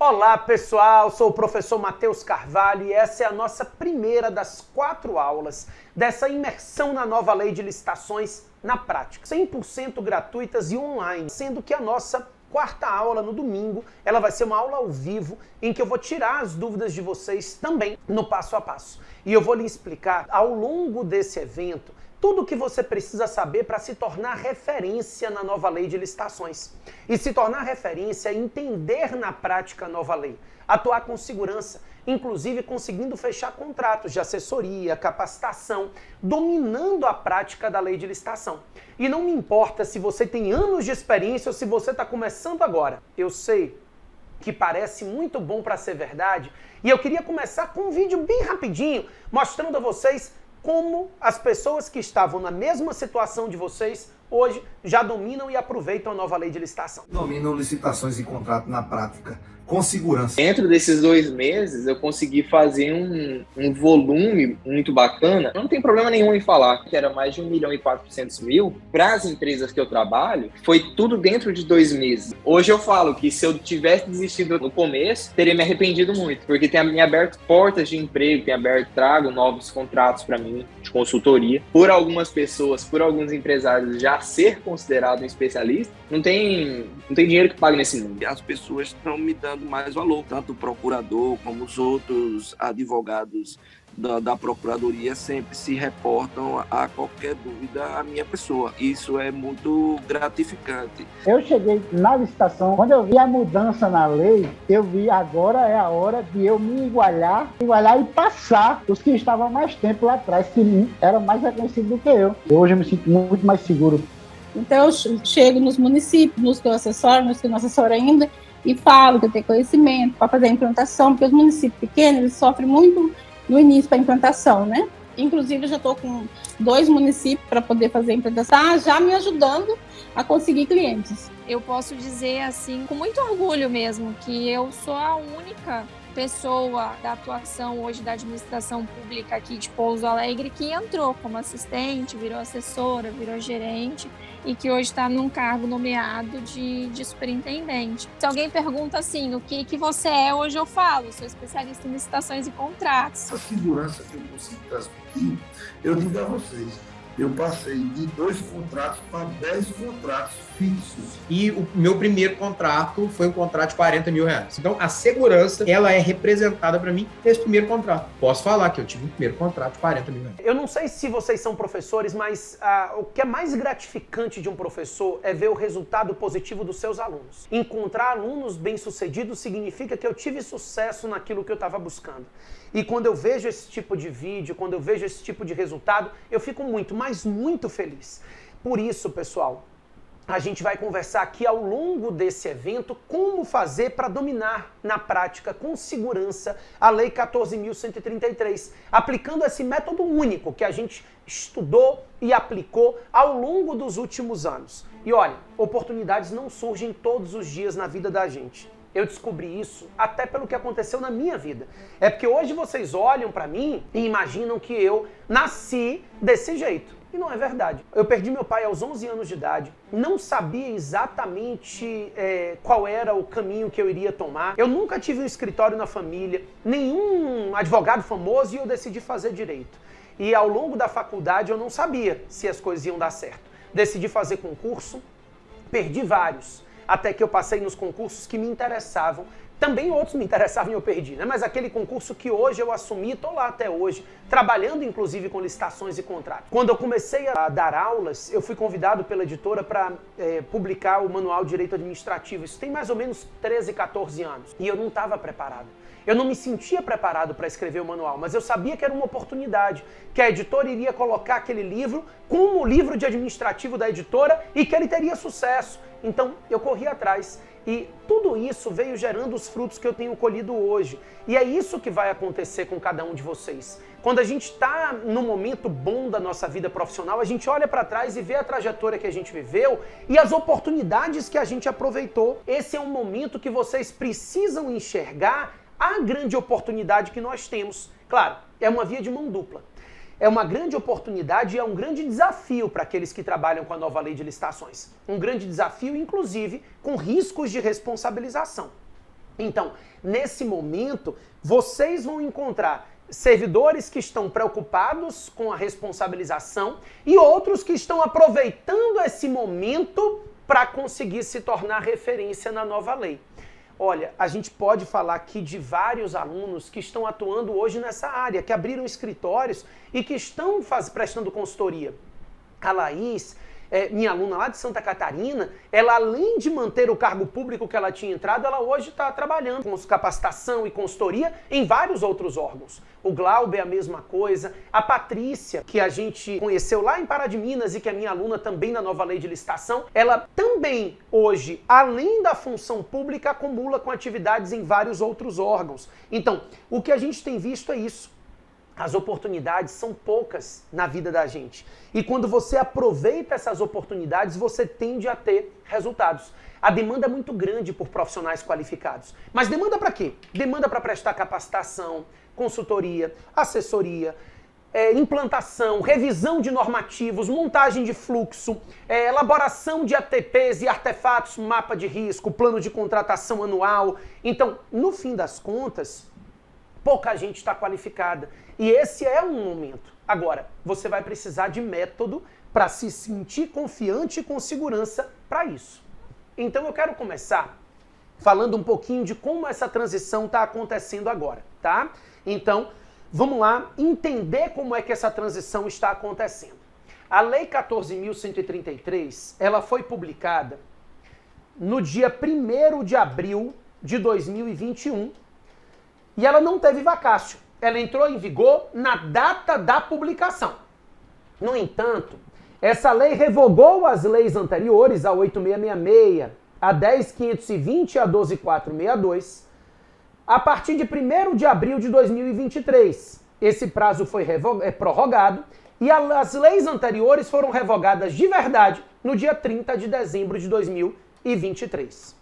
Olá pessoal, sou o professor Matheus Carvalho e essa é a nossa primeira das 4 aulas dessa imersão na nova lei de licitações na prática, 100% gratuitas e online, sendo que a nossa quarta aula no domingo, ela vai ser uma aula ao vivo em que eu vou tirar as dúvidas de vocês também no passo a passo. E eu vou lhe explicar ao longo desse evento tudo o que você precisa saber para se tornar referência na nova lei de licitações. E se tornar referência é entender na prática a nova lei, atuar com segurança, inclusive conseguindo fechar contratos de assessoria, capacitação, dominando a prática da lei de licitação. E não me importa se você tem anos de experiência ou se você está começando agora. Eu sei que parece muito bom para ser verdade e eu queria começar com um vídeo bem rapidinho, mostrando a vocês como as pessoas que estavam na mesma situação de vocês hoje já dominam e aproveitam a nova lei de licitação. Dominam licitações e contrato na prática, com segurança. Dentro desses 2 meses, eu consegui fazer um volume muito bacana. Não tem problema nenhum em falar que era mais de 1.400.000. Para as empresas que eu trabalho, foi tudo dentro de 2 meses. Hoje eu falo que se eu tivesse desistido no começo, teria me arrependido muito, porque tem me aberto portas de emprego, trago novos contratos para mim, de consultoria. Por algumas pessoas, por alguns empresários já ser considerado um especialista, não tem dinheiro que pague nesse mundo. As pessoas estão me dando mais valor, tanto o procurador como os outros advogados da Procuradoria sempre se reportam a qualquer dúvida à minha pessoa. Isso é muito gratificante. Eu cheguei na licitação, quando eu vi a mudança na lei, eu vi agora é a hora de eu me igualar e passar os que estavam mais tempo lá atrás, que eram mais reconhecidos do que eu. Hoje eu me sinto muito mais seguro. Então eu chego nos municípios, nos que eu assessoro, nos que eu não assessoro ainda, e falo que eu tenho conhecimento para fazer a implantação, porque os municípios pequenos eles sofrem muito no início para a implantação, né? Inclusive eu já estou com 2 municípios para poder fazer a implantação, já me ajudando a conseguir clientes. Eu posso dizer assim, com muito orgulho mesmo, que eu sou a única pessoa da atuação hoje da administração pública aqui de Pouso Alegre que entrou como assistente, virou assessora, virou gerente e que hoje está num cargo nomeado de superintendente. Se alguém pergunta assim, o que você é, hoje eu falo, sou especialista em licitações e contratos. A segurança que eu consigo transmitir, eu digo a vocês, eu passei de 2 contratos para 10 contratos fixos. E o meu primeiro contrato foi um contrato de R$40 mil. Então, a segurança, ela é representada para mim nesse primeiro contrato. Posso falar que eu tive um primeiro contrato de R$40 mil. Eu não sei se vocês são professores, mas o que é mais gratificante de um professor é ver o resultado positivo dos seus alunos. Encontrar alunos bem-sucedidos significa que eu tive sucesso naquilo que eu estava buscando. E quando eu vejo esse tipo de vídeo, quando eu vejo esse tipo de resultado, eu fico muito, mas muito feliz. Por isso, pessoal, a gente vai conversar aqui ao longo desse evento como fazer para dominar na prática com segurança a Lei 14.133, aplicando esse método único que a gente estudou e aplicou ao longo dos últimos anos. E olha, oportunidades não surgem todos os dias na vida da gente. Eu descobri isso até pelo que aconteceu na minha vida. É porque hoje vocês olham pra mim e imaginam que eu nasci desse jeito. E não é verdade. Eu perdi meu pai aos 11 anos de idade, não sabia exatamente qual era o caminho que eu iria tomar. Eu nunca tive um escritório na família, nenhum advogado famoso, e eu decidi fazer direito. E ao longo da faculdade eu não sabia se as coisas iam dar certo. Decidi fazer concurso, perdi vários. Até que eu passei nos concursos que me interessavam. Também outros me interessavam e eu perdi, né? Mas aquele concurso que hoje eu assumi, estou lá até hoje, trabalhando inclusive com licitações e contratos. Quando eu comecei a dar aulas, eu fui convidado pela editora para publicar o Manual de Direito Administrativo. Isso tem mais ou menos 13, 14 anos. E eu não estava preparado. Eu não me sentia preparado para escrever o manual, mas eu sabia que era uma oportunidade, que a editora iria colocar aquele livro como o livro de administrativo da editora e que ele teria sucesso. Então, eu corri atrás e tudo isso veio gerando os frutos que eu tenho colhido hoje. E é isso que vai acontecer com cada um de vocês. Quando a gente está no momento bom da nossa vida profissional, a gente olha para trás e vê a trajetória que a gente viveu e as oportunidades que a gente aproveitou. Esse é um momento que vocês precisam enxergar a grande oportunidade que nós temos. Claro, é uma via de mão dupla. É uma grande oportunidade e é um grande desafio para aqueles que trabalham com a nova lei de licitações. Um grande desafio, inclusive, com riscos de responsabilização. Então, nesse momento, vocês vão encontrar servidores que estão preocupados com a responsabilização e outros que estão aproveitando esse momento para conseguir se tornar referência na nova lei. Olha, a gente pode falar aqui de vários alunos que estão atuando hoje nessa área, que abriram escritórios e que estão prestando consultoria. A Laís, minha aluna lá de Santa Catarina, ela além de manter o cargo público que ela tinha entrado, ela hoje está trabalhando com capacitação e consultoria em vários outros órgãos. O Glauber é a mesma coisa. A Patrícia, que a gente conheceu lá em Pará de Minas e que é minha aluna também na nova lei de licitação, ela também hoje, além da função pública, acumula com atividades em vários outros órgãos. Então, o que a gente tem visto é isso. As oportunidades são poucas na vida da gente. E quando você aproveita essas oportunidades, você tende a ter resultados. A demanda é muito grande por profissionais qualificados. Mas demanda para quê? Demanda para prestar capacitação, consultoria, assessoria, implantação, revisão de normativos, montagem de fluxo, elaboração de ATPs e artefatos, mapa de risco, plano de contratação anual. Então, no fim das contas, pouca gente está qualificada. E esse é um momento. Agora, você vai precisar de método para se sentir confiante e com segurança para isso. Então eu quero começar falando um pouquinho de como essa transição está acontecendo agora, tá? Então, vamos lá entender como é que essa transição está acontecendo. A Lei 14.133, ela foi publicada no dia 1º de abril de 2021 e ela não teve vacácio. Ela entrou em vigor na data da publicação. No entanto, essa lei revogou as leis anteriores, a 8.666, a 10.520 e a 12.462, a partir de 1º de abril de 2023. Esse prazo foi prorrogado e as leis anteriores foram revogadas de verdade no dia 30 de dezembro de 2023.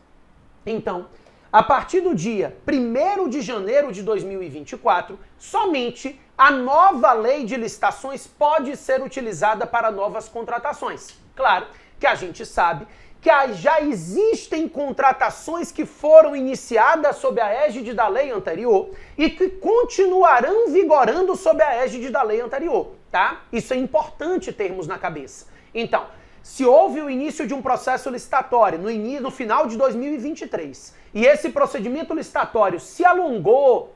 Então, a partir do dia 1º de janeiro de 2024, somente a nova lei de licitações pode ser utilizada para novas contratações. Claro que a gente sabe que já existem contratações que foram iniciadas sob a égide da lei anterior e que continuarão vigorando sob a égide da lei anterior, tá? Isso é importante termos na cabeça. Então, se houve o início de um processo licitatório no final de 2023 e esse procedimento licitatório se alongou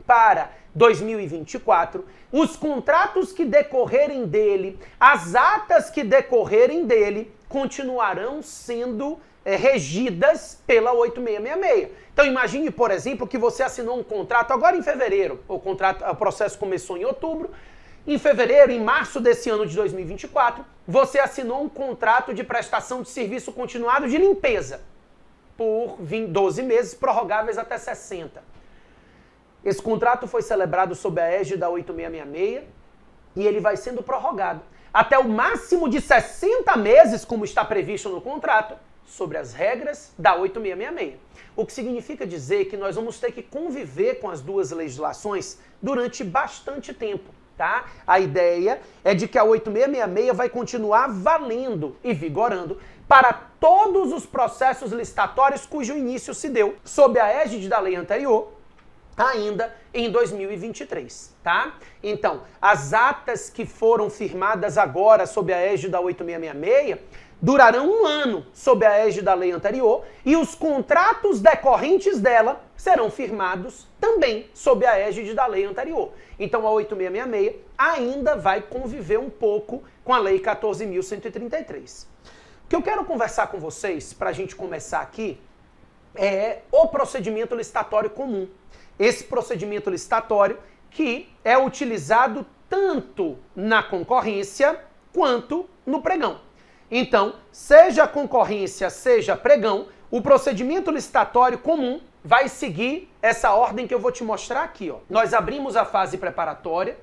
para 2024, os contratos que decorrerem dele, as atas que decorrerem dele, continuarão sendo regidas pela 8666. Então imagine, por exemplo, que você assinou um contrato agora em fevereiro, o processo começou em outubro, em fevereiro, em março desse ano de 2024, você assinou um contrato de prestação de serviço continuado de limpeza por 12 meses, prorrogáveis até 60. Esse contrato foi celebrado sob a égide da 8666 e ele vai sendo prorrogado até o máximo de 60 meses, como está previsto no contrato, sobre as regras da 8666. O que significa dizer que nós vamos ter que conviver com as duas legislações durante bastante tempo. Tá? A ideia é de que a 8666 vai continuar valendo e vigorando para todos os processos licitatórios cujo início se deu sob a égide da lei anterior, ainda em 2023, tá? Então, as atas que foram firmadas agora sob a égide da 8666 durarão 1 ano sob a égide da lei anterior e os contratos decorrentes dela serão firmados também sob a égide da lei anterior. Então a 8666 ainda vai conviver um pouco com a lei 14.133. O que eu quero conversar com vocês, para a gente começar aqui, é o procedimento licitatório comum. Esse procedimento licitatório que é utilizado tanto na concorrência quanto no pregão. Então, seja concorrência, seja pregão, o procedimento licitatório comum vai seguir essa ordem que eu vou te mostrar aqui. Ó. Nós abrimos a fase preparatória,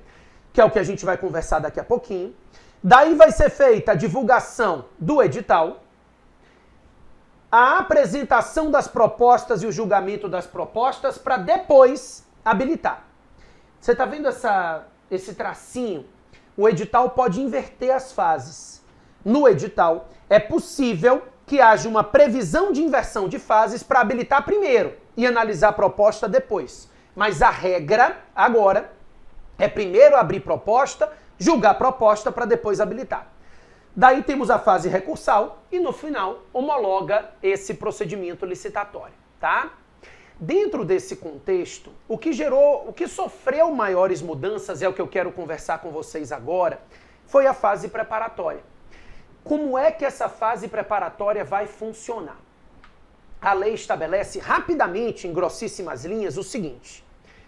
que é o que a gente vai conversar daqui a pouquinho. Daí vai ser feita a divulgação do edital, a apresentação das propostas e o julgamento das propostas para depois habilitar. Você está vendo esse tracinho? O edital pode inverter as fases. No edital, é possível que haja uma previsão de inversão de fases para habilitar primeiro e analisar a proposta depois. Mas a regra, agora, é primeiro abrir proposta, julgar a proposta para depois habilitar. Daí temos a fase recursal e no final homologa esse procedimento licitatório, tá? Dentro desse contexto, o que sofreu maiores mudanças, é o que eu quero conversar com vocês agora, foi a fase preparatória. Como é que essa fase preparatória vai funcionar? A lei estabelece rapidamente, em grossíssimas linhas, o seguinte: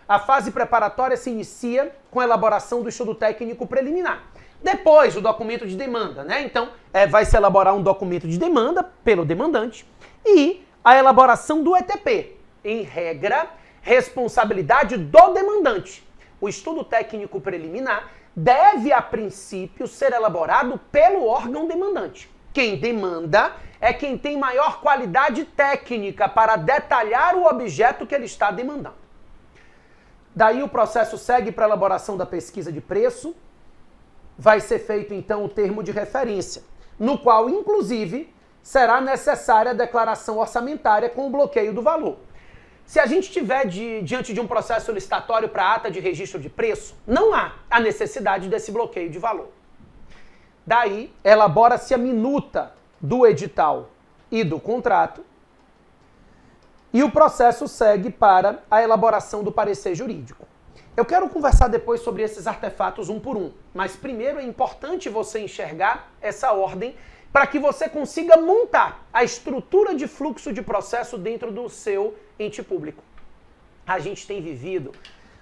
a fase preparatória se inicia com a elaboração do estudo técnico preliminar. Depois, o documento de demanda, né? Então, vai se elaborar um documento de demanda pelo demandante e a elaboração do ETP. Em regra, responsabilidade do demandante. O estudo técnico preliminar deve, a princípio, ser elaborado pelo órgão demandante. Quem demanda é quem tem maior qualidade técnica para detalhar o objeto que ele está demandando. Daí o processo segue para a elaboração da pesquisa de preço. Vai ser feito, então, o termo de referência, no qual, inclusive, será necessária a declaração orçamentária com o bloqueio do valor. Se a gente estiver diante de um processo licitatório para ata de registro de preço, não há a necessidade desse bloqueio de valor. Daí, elabora-se a minuta do edital e do contrato e o processo segue para a elaboração do parecer jurídico. Eu quero conversar depois sobre esses artefatos um por um, mas primeiro é importante você enxergar essa ordem para que você consiga montar a estrutura de fluxo de processo dentro do seu ente público. A gente tem vivido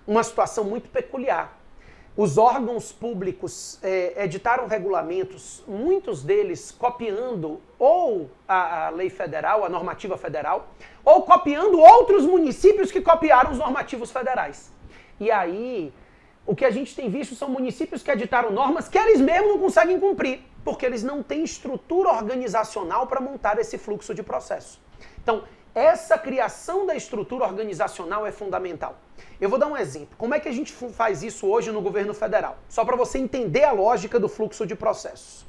uma situação muito peculiar. Os órgãos públicos editaram regulamentos, muitos deles copiando ou a lei federal, a normativa federal, ou copiando outros municípios que copiaram os normativos federais. E aí, o que a gente tem visto são municípios que editaram normas que eles mesmos não conseguem cumprir, porque eles não têm estrutura organizacional para montar esse fluxo de processo. Então, essa criação da estrutura organizacional é fundamental. Eu vou dar um exemplo. Como é que a gente faz isso hoje no governo federal? Só para você entender a lógica do fluxo de processos.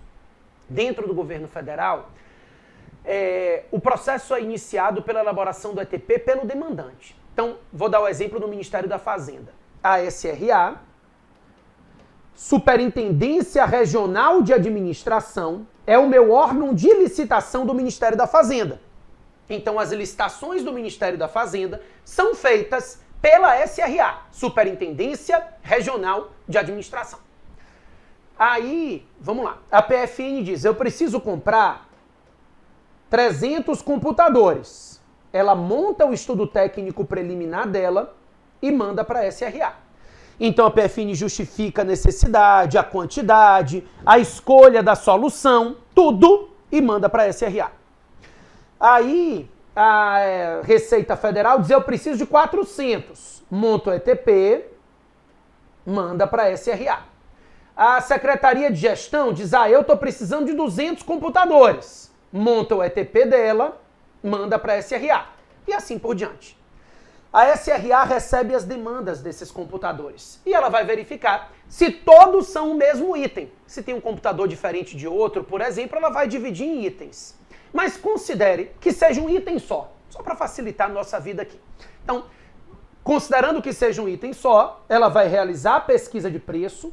Dentro do governo federal, o processo é iniciado pela elaboração do ETP pelo demandante. Então, vou dar o exemplo do Ministério da Fazenda. A SRA, Superintendência Regional de Administração, é o meu órgão de licitação do Ministério da Fazenda. Então, as licitações do Ministério da Fazenda são feitas pela SRA, Superintendência Regional de Administração. Aí, vamos lá, a PFN diz, eu preciso comprar 300 computadores. Ela monta o estudo técnico preliminar dela e manda para a SRA. Então a PFN justifica a necessidade, a quantidade, a escolha da solução, tudo, e manda para a SRA. Aí a Receita Federal diz, eu preciso de 400. Monta o ETP, manda para a SRA. A Secretaria de Gestão diz, eu estou precisando de 200 computadores. Monta o ETP dela, manda para a SRA. E assim por diante. A SRA recebe as demandas desses computadores. E ela vai verificar se todos são o mesmo item. Se tem um computador diferente de outro, por exemplo, ela vai dividir em itens. Mas considere que seja um item só para facilitar a nossa vida aqui. Então, considerando que seja um item só, ela vai realizar a pesquisa de preço.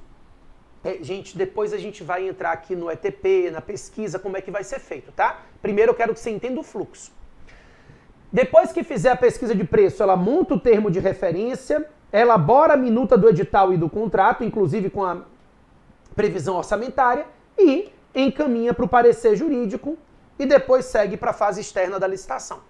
Gente, depois a gente vai entrar aqui no ETP, na pesquisa, como é que vai ser feito, tá? Primeiro eu quero que você entenda o fluxo. Depois que fizer a pesquisa de preço, ela monta o termo de referência, elabora a minuta do edital e do contrato, inclusive com a previsão orçamentária, e encaminha para o parecer jurídico e depois segue para a fase externa da licitação.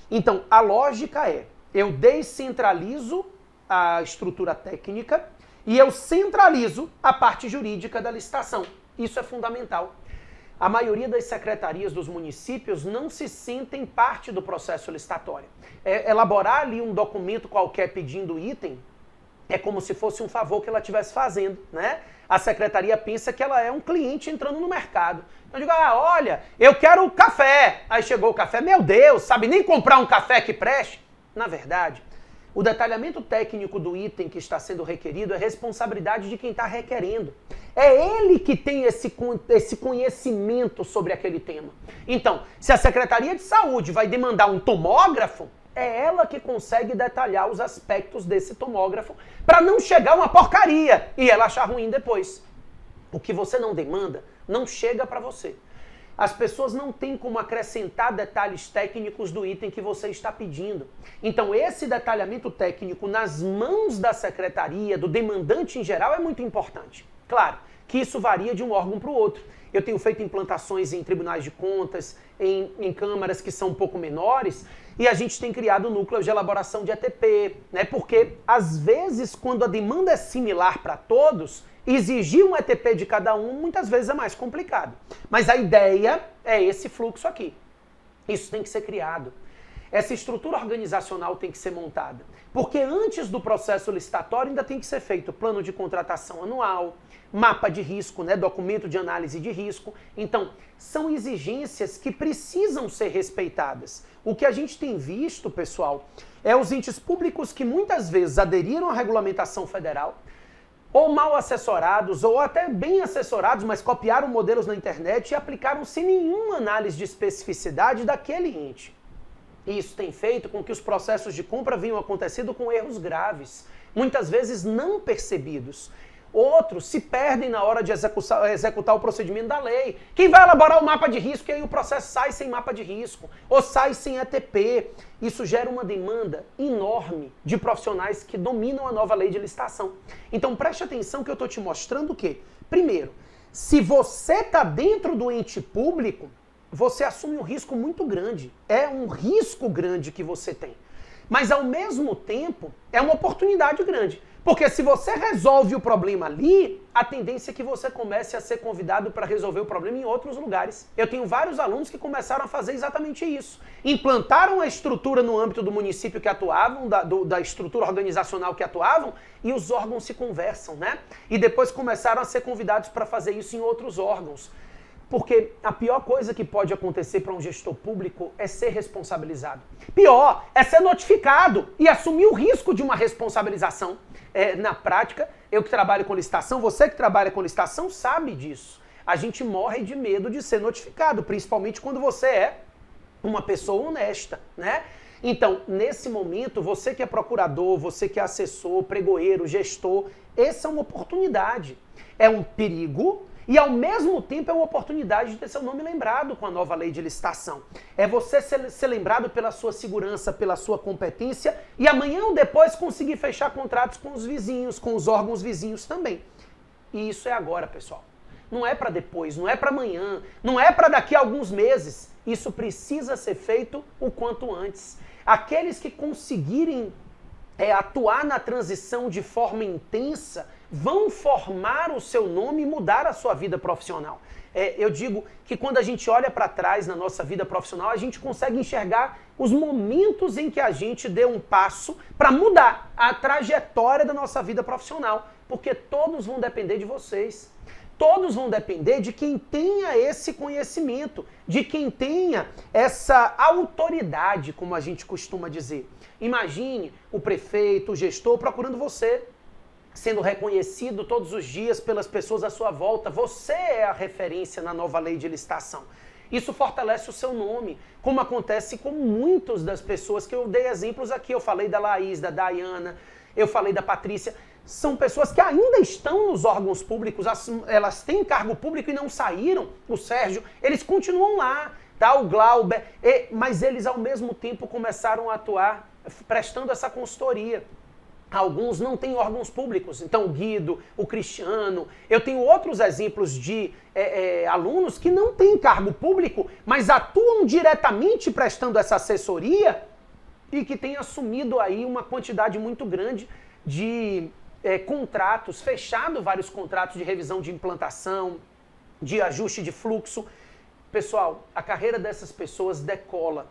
Então, a lógica é, eu descentralizo a estrutura técnica e eu centralizo a parte jurídica da licitação. Isso é fundamental. A maioria das secretarias dos municípios não se sentem parte do processo licitatório. Elaborar ali um documento qualquer pedindo item é como se fosse um favor que ela estivesse fazendo, né? A secretaria pensa que ela é um cliente entrando no mercado. Então eu digo, olha, eu quero café. Aí chegou o café, meu Deus, sabe nem comprar um café que preste? Na verdade, o detalhamento técnico do item que está sendo requerido é responsabilidade de quem está requerendo. É ele que tem esse conhecimento sobre aquele tema. Então, se a Secretaria de Saúde vai demandar um tomógrafo, É ela que consegue detalhar os aspectos desse tomógrafo para não chegar uma porcaria e ela achar ruim depois. O que você não demanda não chega para você. As pessoas não têm como acrescentar detalhes técnicos do item que você está pedindo. Então, esse detalhamento técnico nas mãos da secretaria, do demandante em geral, é muito importante. Claro que isso varia de um órgão para o outro. Eu tenho feito implantações em tribunais de contas, em câmaras que são um pouco menores, e a gente tem criado núcleos de elaboração de ETP, né? Porque, às vezes, quando a demanda é similar para todos, exigir um ETP de cada um, muitas vezes é mais complicado. Mas a ideia é esse fluxo aqui. Isso tem que ser criado. Essa estrutura organizacional tem que ser montada. Porque antes do processo licitatório ainda tem que ser feito plano de contratação anual, mapa de risco, né, documento de análise de risco. Então, são exigências que precisam ser respeitadas. O que a gente tem visto, pessoal, é os entes públicos que muitas vezes aderiram à regulamentação federal, ou mal assessorados, ou até bem assessorados, mas copiaram modelos na internet e aplicaram sem nenhuma análise de especificidade daquele ente. Isso tem feito com que os processos de compra venham acontecendo com erros graves, muitas vezes não percebidos. Outros se perdem na hora de executar o procedimento da lei. Quem vai elaborar o mapa de risco e aí o processo sai sem mapa de risco, ou sai sem ETP. Isso gera uma demanda enorme de profissionais que dominam a nova lei de licitação. Então preste atenção que eu estou te mostrando o quê? Primeiro, se você está dentro do ente público, você assume um risco muito grande. É um risco grande que você tem. Mas, ao mesmo tempo, é uma oportunidade grande. Porque se você resolve o problema ali, a tendência é que você comece a ser convidado para resolver o problema em outros lugares. Eu tenho vários alunos que começaram a fazer exatamente isso. Implantaram a estrutura no âmbito do município que atuavam, da estrutura organizacional que atuavam, e os órgãos se conversam, né? E depois começaram a ser convidados para fazer isso em outros órgãos. Porque a pior coisa que pode acontecer para um gestor público é ser responsabilizado. Pior é ser notificado e assumir o risco de uma responsabilização. Na prática, eu que trabalho com licitação, você que trabalha com licitação sabe disso. A gente morre de medo de ser notificado, principalmente quando você é uma pessoa honesta, né? Então, nesse momento, você que é procurador, você que é assessor, pregoeiro, gestor, essa é uma oportunidade. É um perigo. E, ao mesmo tempo, é uma oportunidade de ter seu nome lembrado com a nova lei de licitação. É você ser lembrado pela sua segurança, pela sua competência e amanhã ou depois conseguir fechar contratos com os vizinhos, com os órgãos vizinhos também. E isso é agora, pessoal. Não é para depois, não é para amanhã, não é para daqui a alguns meses. Isso precisa ser feito o quanto antes. Aqueles que conseguirem atuar na transição de forma intensa vão formar o seu nome e mudar a sua vida profissional. Eu digo que quando a gente olha para trás na nossa vida profissional, a gente consegue enxergar os momentos em que a gente deu um passo para mudar a trajetória da nossa vida profissional, porque todos vão depender de vocês. Todos vão depender de quem tenha esse conhecimento, de quem tenha essa autoridade, como a gente costuma dizer. Imagine o prefeito, o gestor procurando você, sendo reconhecido todos os dias pelas pessoas à sua volta. Você é a referência na nova lei de licitação. Isso fortalece o seu nome, como acontece com muitas das pessoas que eu dei exemplos aqui. Eu falei da Laís, da Dayana, eu falei da Patrícia. São pessoas que ainda estão nos órgãos públicos, elas têm cargo público e não saíram. O Sérgio, eles continuam lá, tá? O Glauber, mas eles ao mesmo tempo começaram a atuar prestando essa consultoria. Alguns não têm órgãos públicos, então o Guido, o Cristiano, eu tenho outros exemplos de alunos que não têm cargo público, mas atuam diretamente prestando essa assessoria e que têm assumido aí uma quantidade muito grande de contratos, fechado vários contratos de revisão de implantação, de ajuste de fluxo. Pessoal, a carreira dessas pessoas decola.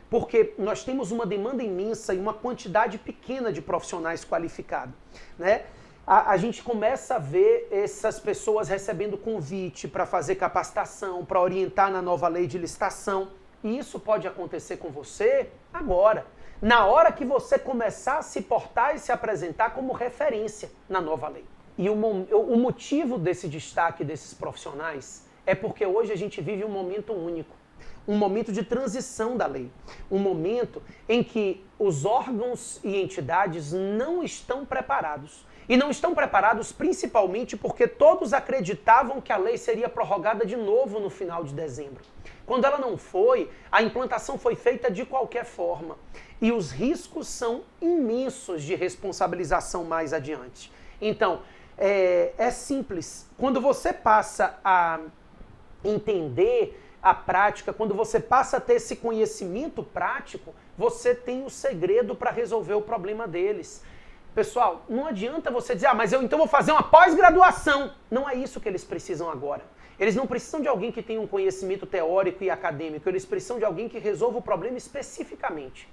Porque nós temos uma demanda imensa e uma quantidade pequena de profissionais qualificados, né? A gente começa a ver essas pessoas recebendo convite para fazer capacitação, para orientar na nova lei de licitação. E isso pode acontecer com você agora, na hora que você começar a se portar e se apresentar como referência na nova lei. E o motivo desse destaque desses profissionais é porque hoje a gente vive um momento único. um momento de transição da lei, um momento em que os órgãos e entidades não estão preparados. E não estão preparados principalmente porque todos acreditavam que a lei seria prorrogada de novo no final de dezembro. Quando ela não foi, a implantação foi feita de qualquer forma. E os riscos são imensos de responsabilização mais adiante. Então, é simples. Quando você passa a entender a prática, quando você passa a ter esse conhecimento prático, você tem o segredo para resolver o problema deles. Pessoal, não adianta você dizer, mas eu então vou fazer uma pós-graduação. Não é isso que eles precisam agora. Eles não precisam de alguém que tenha um conhecimento teórico e acadêmico, eles precisam de alguém que resolva o problema especificamente.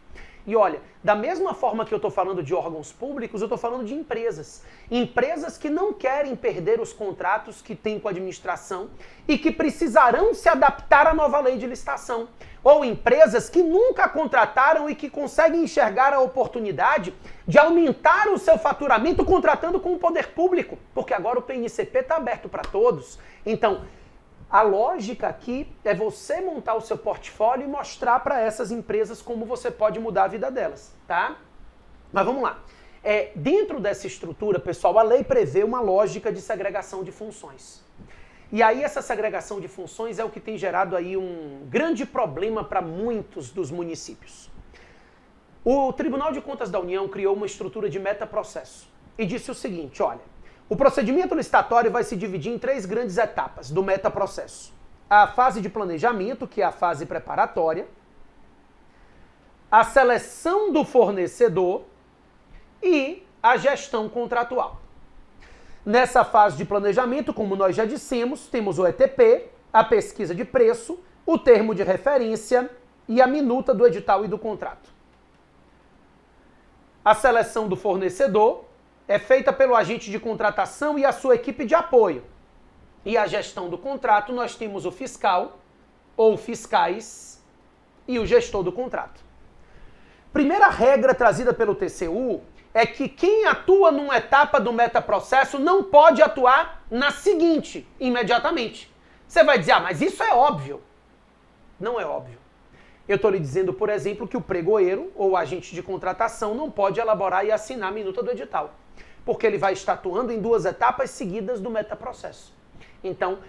E olha, da mesma forma que eu estou falando de órgãos públicos, eu estou falando de empresas. Empresas que não querem perder os contratos que têm com a administração e que precisarão se adaptar à nova lei de licitação. Ou empresas que nunca contrataram e que conseguem enxergar a oportunidade de aumentar o seu faturamento contratando com o poder público, porque agora o PNCP está aberto para todos. Então, a lógica aqui é você montar o seu portfólio e mostrar para essas empresas como você pode mudar a vida delas, tá? Mas vamos lá. Dentro dessa estrutura, pessoal, a lei prevê uma lógica de segregação de funções. E aí essa segregação de funções é o que tem gerado aí um grande problema para muitos dos municípios. O Tribunal de Contas da União criou uma estrutura de metaprocesso e disse o seguinte, olha, o procedimento licitatório vai se dividir em 3 grandes etapas do metaprocesso. A fase de planejamento, que é a fase preparatória, a seleção do fornecedor e a gestão contratual. Nessa fase de planejamento, como nós já dissemos, temos o ETP, a pesquisa de preço, o termo de referência e a minuta do edital e do contrato. A seleção do fornecedor é feita pelo agente de contratação e a sua equipe de apoio. E a gestão do contrato, nós temos o fiscal, ou fiscais, e o gestor do contrato. Primeira regra trazida pelo TCU é que quem atua numa etapa do metaprocesso não pode atuar na seguinte, imediatamente. Você vai dizer, mas isso é óbvio. Não é óbvio. Eu estou lhe dizendo, por exemplo, que o pregoeiro ou agente de contratação não pode elaborar e assinar a minuta do edital, porque ele vai estar atuando em 2 etapas seguidas do metaprocesso. Então,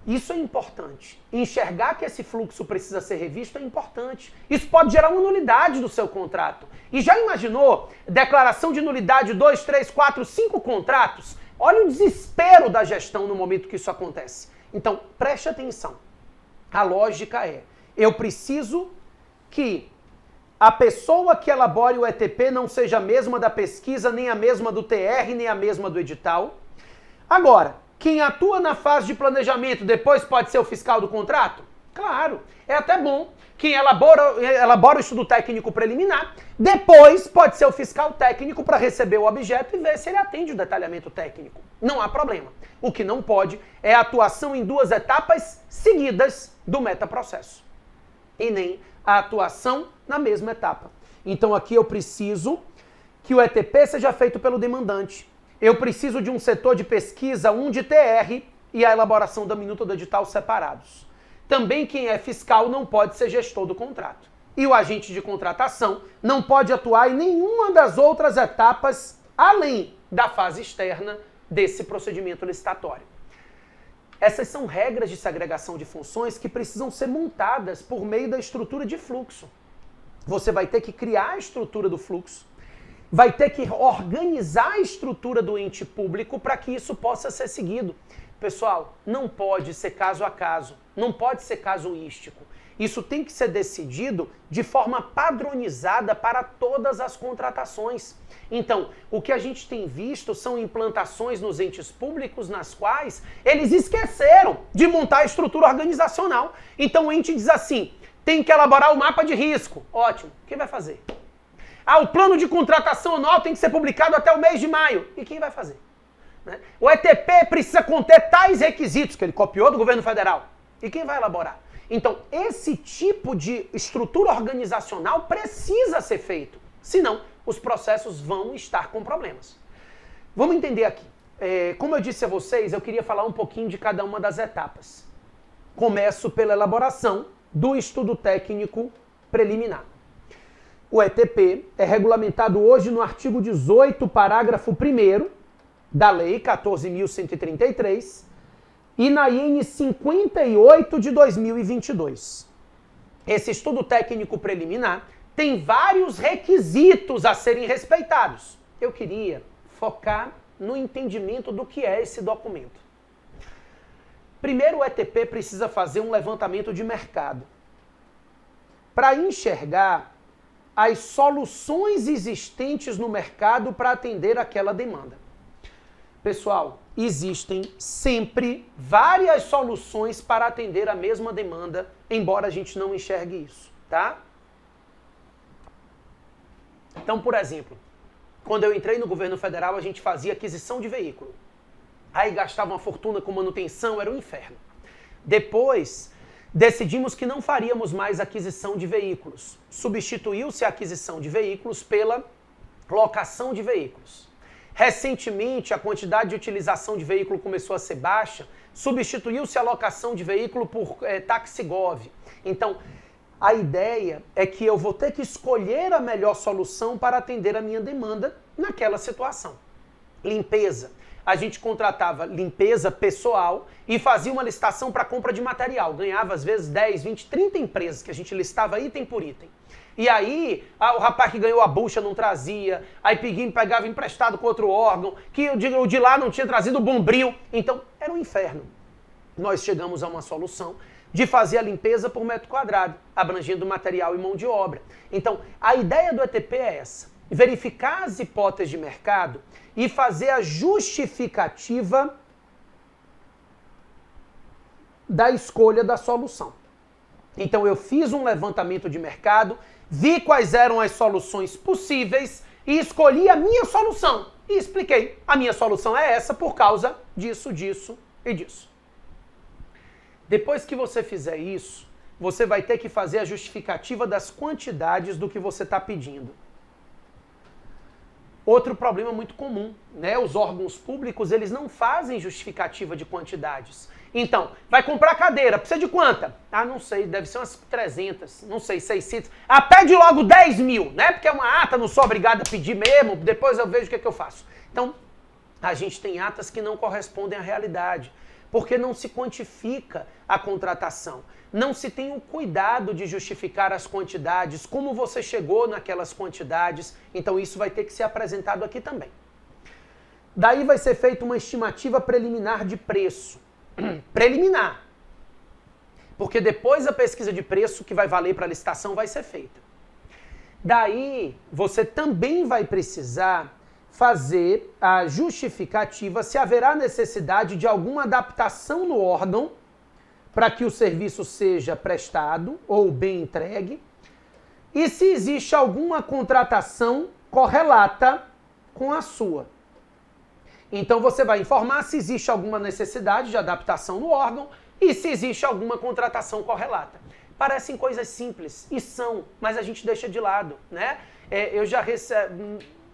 isso é importante. Enxergar que esse fluxo precisa ser revisto é importante. Isso pode gerar uma nulidade do seu contrato. E já imaginou declaração de nulidade 2, 3, 4, 5 contratos? Olha o desespero da gestão no momento que isso acontece. Então, preste atenção. A lógica é, eu preciso que a pessoa que elabore o ETP não seja a mesma da pesquisa, nem a mesma do TR, nem a mesma do edital. Agora, quem atua na fase de planejamento depois pode ser o fiscal do contrato? Claro, é até bom. Quem elabora o estudo técnico preliminar, depois pode ser o fiscal técnico para receber o objeto e ver se ele atende o detalhamento técnico. Não há problema. O que não pode é a atuação em 2 etapas seguidas do metaprocesso. E nem a atuação na mesma etapa. Então aqui eu preciso que o ETP seja feito pelo demandante. Eu preciso de um setor de pesquisa, um de TR e a elaboração da minuta do edital separados. Também quem é fiscal não pode ser gestor do contrato. E o agente de contratação não pode atuar em nenhuma das outras etapas além da fase externa desse procedimento licitatório. Essas são regras de segregação de funções que precisam ser montadas por meio da estrutura de fluxo. Você vai ter que criar a estrutura do fluxo, vai ter que organizar a estrutura do ente público para que isso possa ser seguido. Pessoal, não pode ser caso a caso, não pode ser casuístico. Isso tem que ser decidido de forma padronizada para todas as contratações. Então, o que a gente tem visto são implantações nos entes públicos nas quais eles esqueceram de montar a estrutura organizacional. Então o ente diz assim, tem que elaborar o mapa de risco. Ótimo, quem vai fazer? O plano de contratação anual tem que ser publicado até o mês de maio. E quem vai fazer? O ETP precisa conter tais requisitos que ele copiou do governo federal. E quem vai elaborar? Então, esse tipo de estrutura organizacional precisa ser feito. Senão, os processos vão estar com problemas. Vamos entender aqui. Como eu disse a vocês, eu queria falar um pouquinho de cada uma das etapas. Começo pela elaboração do estudo técnico preliminar. O ETP é regulamentado hoje no artigo 18, parágrafo 1º da Lei 14.133 e na IN 58 de 2022. Esse estudo técnico preliminar tem vários requisitos a serem respeitados. Eu queria focar no entendimento do que é esse documento. Primeiro, o ETP precisa fazer um levantamento de mercado para enxergar as soluções existentes no mercado para atender aquela demanda. Pessoal, existem sempre várias soluções para atender a mesma demanda, embora a gente não enxergue isso, tá? Então, por exemplo, quando eu entrei no governo federal, a gente fazia aquisição de veículo. Aí gastava uma fortuna com manutenção, era um inferno. Depois, decidimos que não faríamos mais aquisição de veículos. Substituiu-se a aquisição de veículos pela locação de veículos. Recentemente, a quantidade de utilização de veículo começou a ser baixa, substituiu-se a locação de veículo por Taxigov. Então, a ideia é que eu vou ter que escolher a melhor solução para atender a minha demanda naquela situação. Limpeza. A gente contratava limpeza pessoal e fazia uma licitação para compra de material. Ganhava, às vezes, 10, 20, 30 empresas que a gente listava item por item. E aí, o rapaz que ganhou a bucha não trazia, aí pegava emprestado com outro órgão, que o de lá não tinha trazido o bombril. Então, era um inferno. Nós chegamos a uma solução de fazer a limpeza por metro quadrado, abrangendo material e mão de obra. Então, a ideia do ETP é essa: verificar as hipóteses de mercado e fazer a justificativa da escolha da solução. Então, eu fiz um levantamento de mercado, vi quais eram as soluções possíveis e escolhi a minha solução. E expliquei: a minha solução é essa por causa disso, disso e disso. Depois que você fizer isso, você vai ter que fazer a justificativa das quantidades do que você está pedindo. Outro problema muito comum, né? Os órgãos públicos, eles não fazem justificativa de quantidades. Então, vai comprar cadeira, precisa de quanta? Ah, não sei, deve ser umas 300, não sei, 600. Ah, pede logo 10 mil, né? Porque é uma ata, não sou obrigado a pedir mesmo, depois eu vejo o que eu faço. Então, a gente tem atas que não correspondem à realidade, porque não se quantifica a contratação. Não se tem o cuidado de justificar as quantidades, como você chegou naquelas quantidades. Então isso vai ter que ser apresentado aqui também. Daí vai ser feita uma estimativa preliminar de preço. Preliminar. Porque depois a pesquisa de preço que vai valer para a licitação vai ser feita. Daí você também vai precisar fazer a justificativa se haverá necessidade de alguma adaptação no órgão para que o serviço seja prestado ou bem entregue, e se existe alguma contratação correlata com a sua. Então você vai informar se existe alguma necessidade de adaptação no órgão e se existe alguma contratação correlata. Parecem coisas simples, e são, mas a gente deixa de lado, né?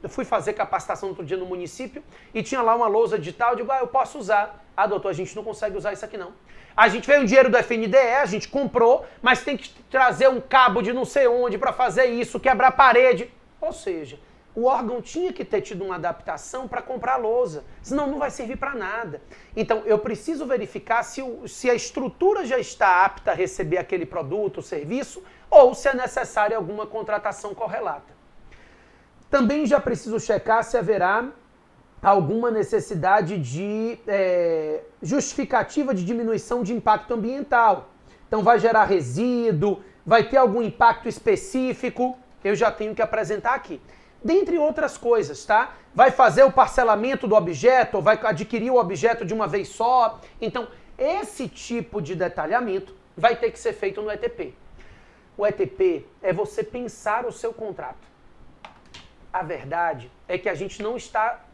Eu fui fazer capacitação outro dia no município e tinha lá uma lousa digital, eu digo, eu posso usar. Ah, doutor, a gente não consegue usar isso aqui não. A gente veio o dinheiro do FNDE, a gente comprou, mas tem que trazer um cabo de não sei onde para fazer isso, quebrar a parede. Ou seja, o órgão tinha que ter tido uma adaptação para comprar a lousa, senão não vai servir para nada. Então, eu preciso verificar se a estrutura já está apta a receber aquele produto, serviço, ou se é necessária alguma contratação correlata. Também já preciso checar se haverá alguma necessidade de justificativa de diminuição de impacto ambiental. Então vai gerar resíduo, vai ter algum impacto específico, eu já tenho que apresentar aqui. Dentre outras coisas, tá? Vai fazer o parcelamento do objeto, ou vai adquirir o objeto de uma vez só. Então, esse tipo de detalhamento vai ter que ser feito no ETP. O ETP é você pensar o seu contrato. A verdade é que a gente não está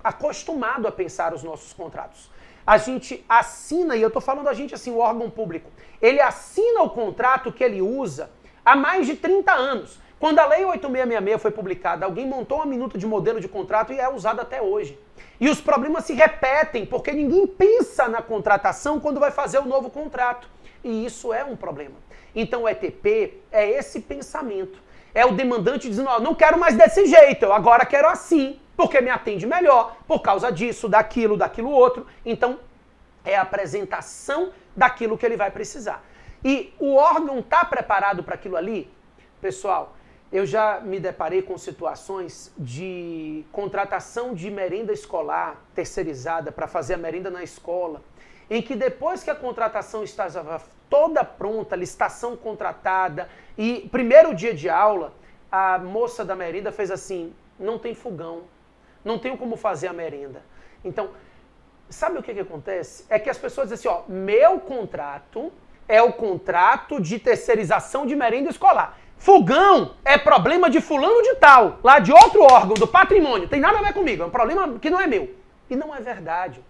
acostumado a pensar os nossos contratos. A gente assina, e eu estou falando a gente assim, o órgão público, ele assina o contrato que ele usa há mais de 30 anos. Quando a Lei 8666 foi publicada, alguém montou uma minuta de modelo de contrato e é usado até hoje. E os problemas se repetem, porque ninguém pensa na contratação quando vai fazer o novo contrato. E isso é um problema. Então o ETP é esse pensamento. É o demandante dizendo, ó, não quero mais desse jeito, eu agora quero assim, porque me atende melhor, por causa disso, daquilo outro. Então, é a apresentação daquilo que ele vai precisar. E o órgão está preparado para aquilo ali? Pessoal, eu já me deparei com situações de contratação de merenda escolar terceirizada para fazer a merenda na escola, em que depois que a contratação estava toda pronta, licitação contratada, e primeiro dia de aula, a moça da merenda fez assim, não tem fogão, não tenho como fazer a merenda. Então, sabe o que acontece? É que as pessoas dizem assim, ó, meu contrato é o contrato de terceirização de merenda escolar. Fogão é problema de fulano de tal, lá de outro órgão, do patrimônio, tem nada a ver comigo, é um problema que não é meu. E não é verdade.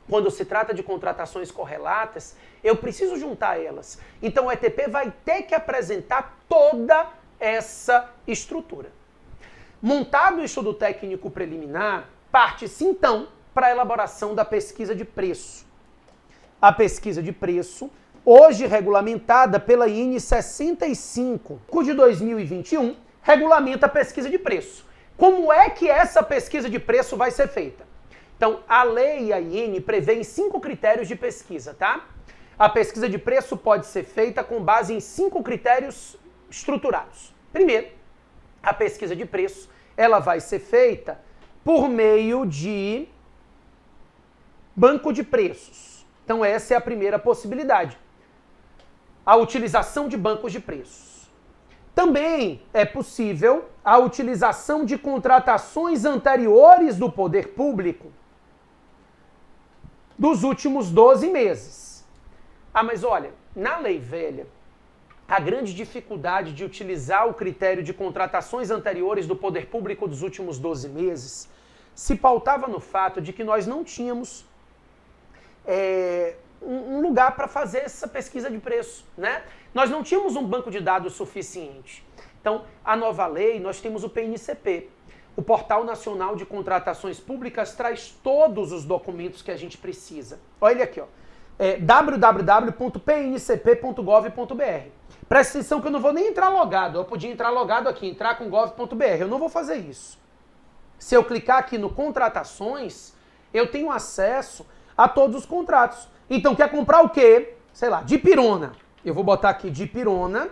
Quando se trata de contratações correlatas, eu preciso juntar elas. Então o ETP vai ter que apresentar toda essa estrutura. Montado o estudo técnico preliminar, parte-se então para a elaboração da pesquisa de preço. A pesquisa de preço, hoje regulamentada pela IN 65 de 2021, regulamenta a pesquisa de preço. Como é que essa pesquisa de preço vai ser feita? Então, a lei e a IN prevêem 5 critérios de pesquisa, tá? A pesquisa de preço pode ser feita com base em 5 critérios estruturados. Primeiro, a pesquisa de preço, ela vai ser feita por meio de banco de preços. Então, essa é a primeira possibilidade. A utilização de bancos de preços. Também é possível a utilização de contratações anteriores do poder público dos últimos 12 meses. Ah, mas olha, na lei velha, a grande dificuldade de utilizar o critério de contratações anteriores do poder público dos últimos 12 meses se pautava no fato de que nós não tínhamos um lugar para fazer essa pesquisa de preço, né? Nós não tínhamos um banco de dados suficiente. Então, a nova lei, nós temos o PNCP. O Portal Nacional de Contratações Públicas traz todos os documentos que a gente precisa. Olha ele aqui, ó. www.pncp.gov.br. Presta atenção que eu não vou nem entrar logado. Eu podia entrar logado aqui, entrar com gov.br. Eu não vou fazer isso. Se eu clicar aqui no Contratações, eu tenho acesso a todos os contratos. Então, quer comprar o quê? Sei lá, Dipirona. Eu vou botar aqui Dipirona.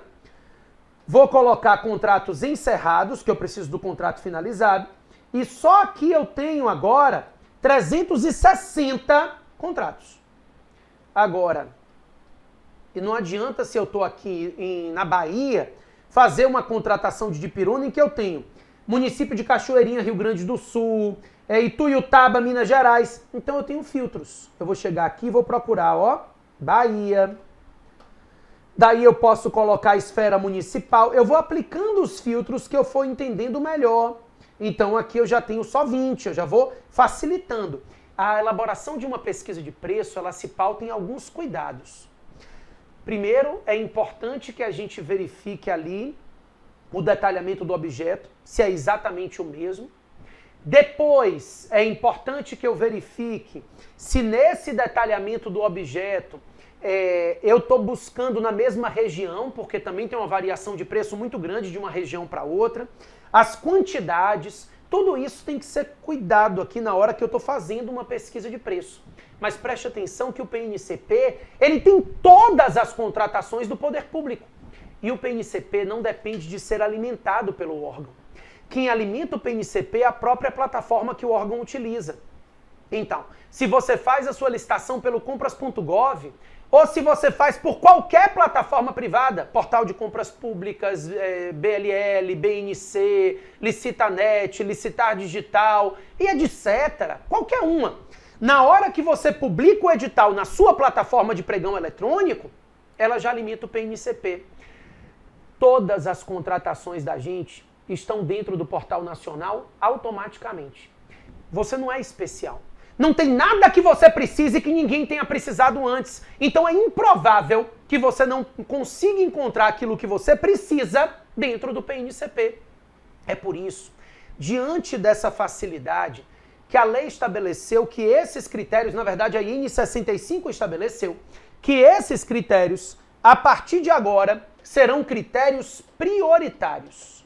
Vou colocar contratos encerrados, que eu preciso do contrato finalizado. E só aqui eu tenho agora 360 contratos. Agora, e não adianta se eu estou aqui na Bahia fazer uma contratação de Dipirona em que eu tenho município de Cachoeirinha, Rio Grande do Sul, Ituiutaba, Minas Gerais. Então eu tenho filtros. Eu vou chegar aqui e vou procurar, ó, Bahia. Daí eu posso colocar a esfera municipal. Eu vou aplicando os filtros que eu for entendendo melhor. Então aqui eu já tenho só 20, eu já vou facilitando. A elaboração de uma pesquisa de preço, ela se pauta em alguns cuidados. Primeiro, é importante que a gente verifique ali o detalhamento do objeto, se é exatamente o mesmo. Depois, é importante que eu verifique se nesse detalhamento do objeto eu estou buscando na mesma região, porque também tem uma variação de preço muito grande de uma região para outra. As quantidades, tudo isso tem que ser cuidado aqui na hora que eu estou fazendo uma pesquisa de preço. Mas preste atenção que o PNCP, ele tem todas as contratações do poder público. E o PNCP não depende de ser alimentado pelo órgão. Quem alimenta o PNCP é a própria plataforma que o órgão utiliza. Então, se você faz a sua licitação pelo compras.gov, ou se você faz por qualquer plataforma privada, portal de compras públicas, BLL, BNC, Licitanet, Licitar Digital e etc., qualquer uma. Na hora que você publica o edital na sua plataforma de pregão eletrônico, ela já alimenta o PNCP. Todas as contratações da gente estão dentro do Portal Nacional automaticamente. Você não é especial. Não tem nada que você precise que ninguém tenha precisado antes. Então é improvável que você não consiga encontrar aquilo que você precisa dentro do PNCP. É por isso, diante dessa facilidade, que a lei estabeleceu que esses critérios, na verdade a IN 65 estabeleceu, que esses critérios a partir de agora, serão critérios prioritários.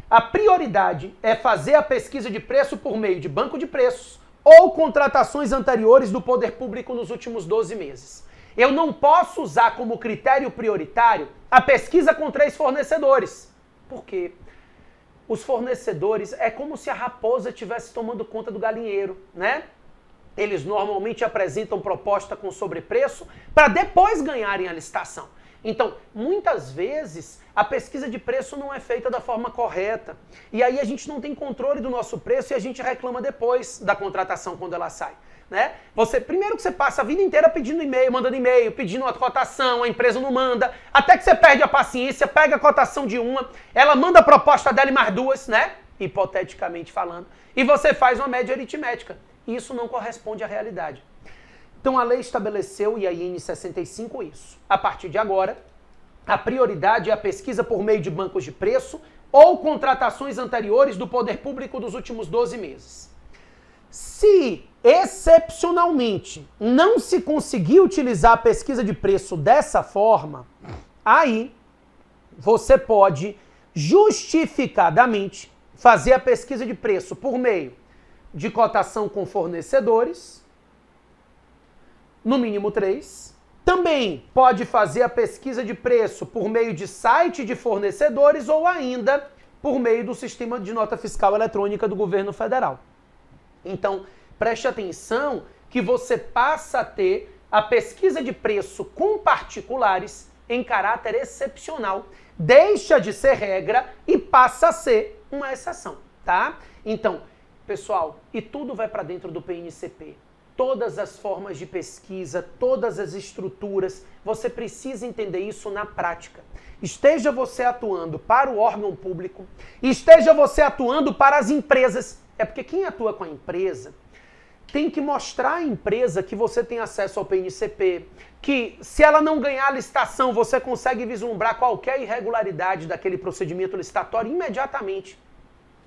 A prioridade é fazer a pesquisa de preço por meio de banco de preços ou contratações anteriores do poder público nos últimos 12 meses. Eu não posso usar como critério prioritário a pesquisa com 3 fornecedores. Por quê? Os fornecedores é como se a raposa estivesse tomando conta do galinheiro, né? Eles normalmente apresentam proposta com sobrepreço para depois ganharem a licitação. Então, muitas vezes, a pesquisa de preço não é feita da forma correta. E aí a gente não tem controle do nosso preço e a gente reclama depois da contratação quando ela sai. Né? Primeiro que você passa a vida inteira pedindo e-mail, mandando e-mail, pedindo uma cotação, a empresa não manda, até que você perde a paciência, pega a cotação de uma, ela manda a proposta dela e mais 2, né? Hipoteticamente falando, e você faz uma média aritmética. Isso não corresponde à realidade. Então a lei estabeleceu, e a IN 65, isso. A partir de agora, a prioridade é a pesquisa por meio de bancos de preço ou contratações anteriores do poder público dos últimos 12 meses. Se, excepcionalmente, não se conseguir utilizar a pesquisa de preço dessa forma, aí você pode justificadamente fazer a pesquisa de preço por meio de cotação com fornecedores, no mínimo 3. Também pode fazer a pesquisa de preço por meio de site de fornecedores ou ainda por meio do sistema de nota fiscal eletrônica do governo federal. Então, preste atenção que você passa a ter a pesquisa de preço com particulares em caráter excepcional. Deixa de ser regra e passa a ser uma exceção, tá? Então, pessoal, e tudo vai para dentro do PNCP. Todas as formas de pesquisa, todas as estruturas, você precisa entender isso na prática. Esteja você atuando para o órgão público, esteja você atuando para as empresas. É porque quem atua com a empresa tem que mostrar à empresa que você tem acesso ao PNCP, que se ela não ganhar a licitação, você consegue vislumbrar qualquer irregularidade daquele procedimento licitatório imediatamente.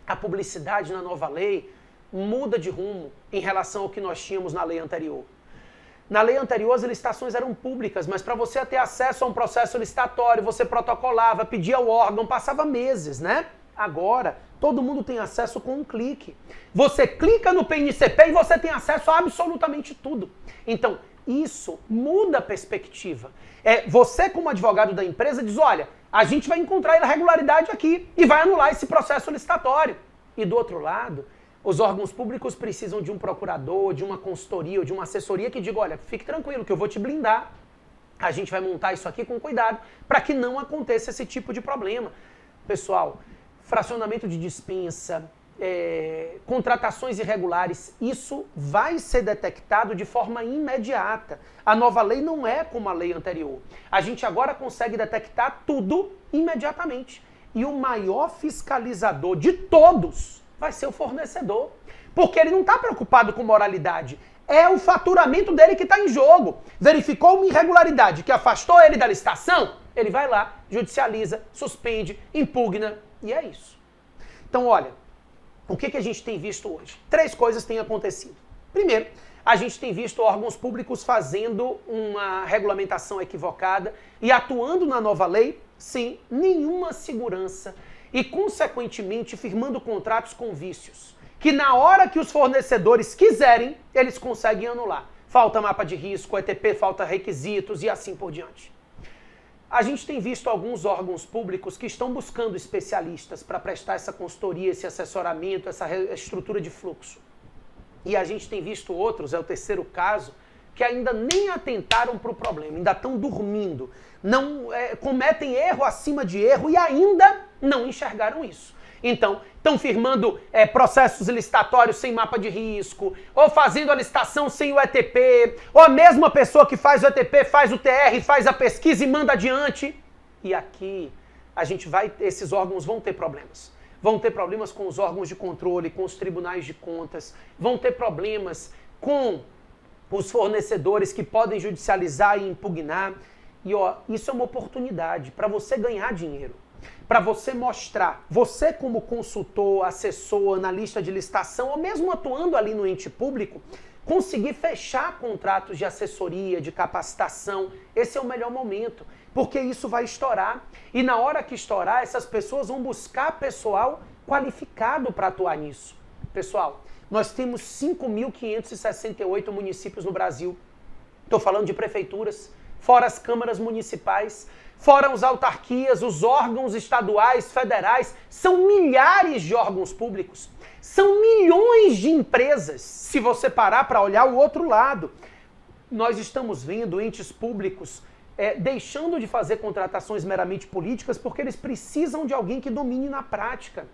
A publicidade na nova lei muda de rumo em relação ao que nós tínhamos na lei anterior. Na lei anterior, as licitações eram públicas, mas para você ter acesso a um processo licitatório, você protocolava, pedia ao órgão, passava meses, né? Agora, todo mundo tem acesso com um clique. Você clica no PNCP e você tem acesso a absolutamente tudo. Então, isso muda a perspectiva. Você, como advogado da empresa, diz, olha, a gente vai encontrar irregularidade aqui e vai anular esse processo licitatório. E do outro lado, os órgãos públicos precisam de um procurador, de uma consultoria ou de uma assessoria que diga, olha, fique tranquilo que eu vou te blindar. A gente vai montar isso aqui com cuidado para que não aconteça esse tipo de problema. Pessoal, fracionamento de dispensa, contratações irregulares, isso vai ser detectado de forma imediata. A nova lei não é como a lei anterior. A gente agora consegue detectar tudo imediatamente. E o maior fiscalizador de todos vai ser o fornecedor. Porque ele não está preocupado com moralidade. É o faturamento dele que está em jogo. Verificou uma irregularidade que afastou ele da licitação, ele vai lá, judicializa, suspende, impugna, e é isso. Então, olha, o que a gente tem visto hoje? 3 coisas têm acontecido. Primeiro, a gente tem visto órgãos públicos fazendo uma regulamentação equivocada e atuando na nova lei sem nenhuma segurança e, consequentemente, firmando contratos com vícios, que na hora que os fornecedores quiserem, eles conseguem anular. Falta mapa de risco, ETP falta requisitos e assim por diante. A gente tem visto alguns órgãos públicos que estão buscando especialistas para prestar essa consultoria, esse assessoramento, essa estrutura de fluxo. E a gente tem visto outros, é o terceiro caso, que ainda nem atentaram para o problema, ainda estão dormindo, não cometem erro acima de erro e ainda não enxergaram isso. Então, estão firmando processos licitatórios sem mapa de risco, ou fazendo a licitação sem o ETP, ou a mesma pessoa que faz o ETP faz o TR, faz a pesquisa e manda adiante. E aqui, esses órgãos vão ter problemas. Vão ter problemas com os órgãos de controle, com os tribunais de contas, vão ter problemas com os fornecedores que podem judicializar e impugnar. E ó, isso é uma oportunidade para você ganhar dinheiro. para você mostrar, você como consultor, assessor, analista de licitação, ou mesmo atuando ali no ente público, conseguir fechar contratos de assessoria, de capacitação. Esse é o melhor momento, porque isso vai estourar. E na hora que estourar, essas pessoas vão buscar pessoal qualificado para atuar nisso. Pessoal, nós temos 5.568 municípios no Brasil. Estou falando de prefeituras, fora as câmaras municipais, fora as autarquias, os órgãos estaduais, federais. São milhares de órgãos públicos. São milhões de empresas, se você parar para olhar o outro lado. Nós estamos vendo entes públicos deixando de fazer contratações meramente políticas porque eles precisam de alguém que domine na prática.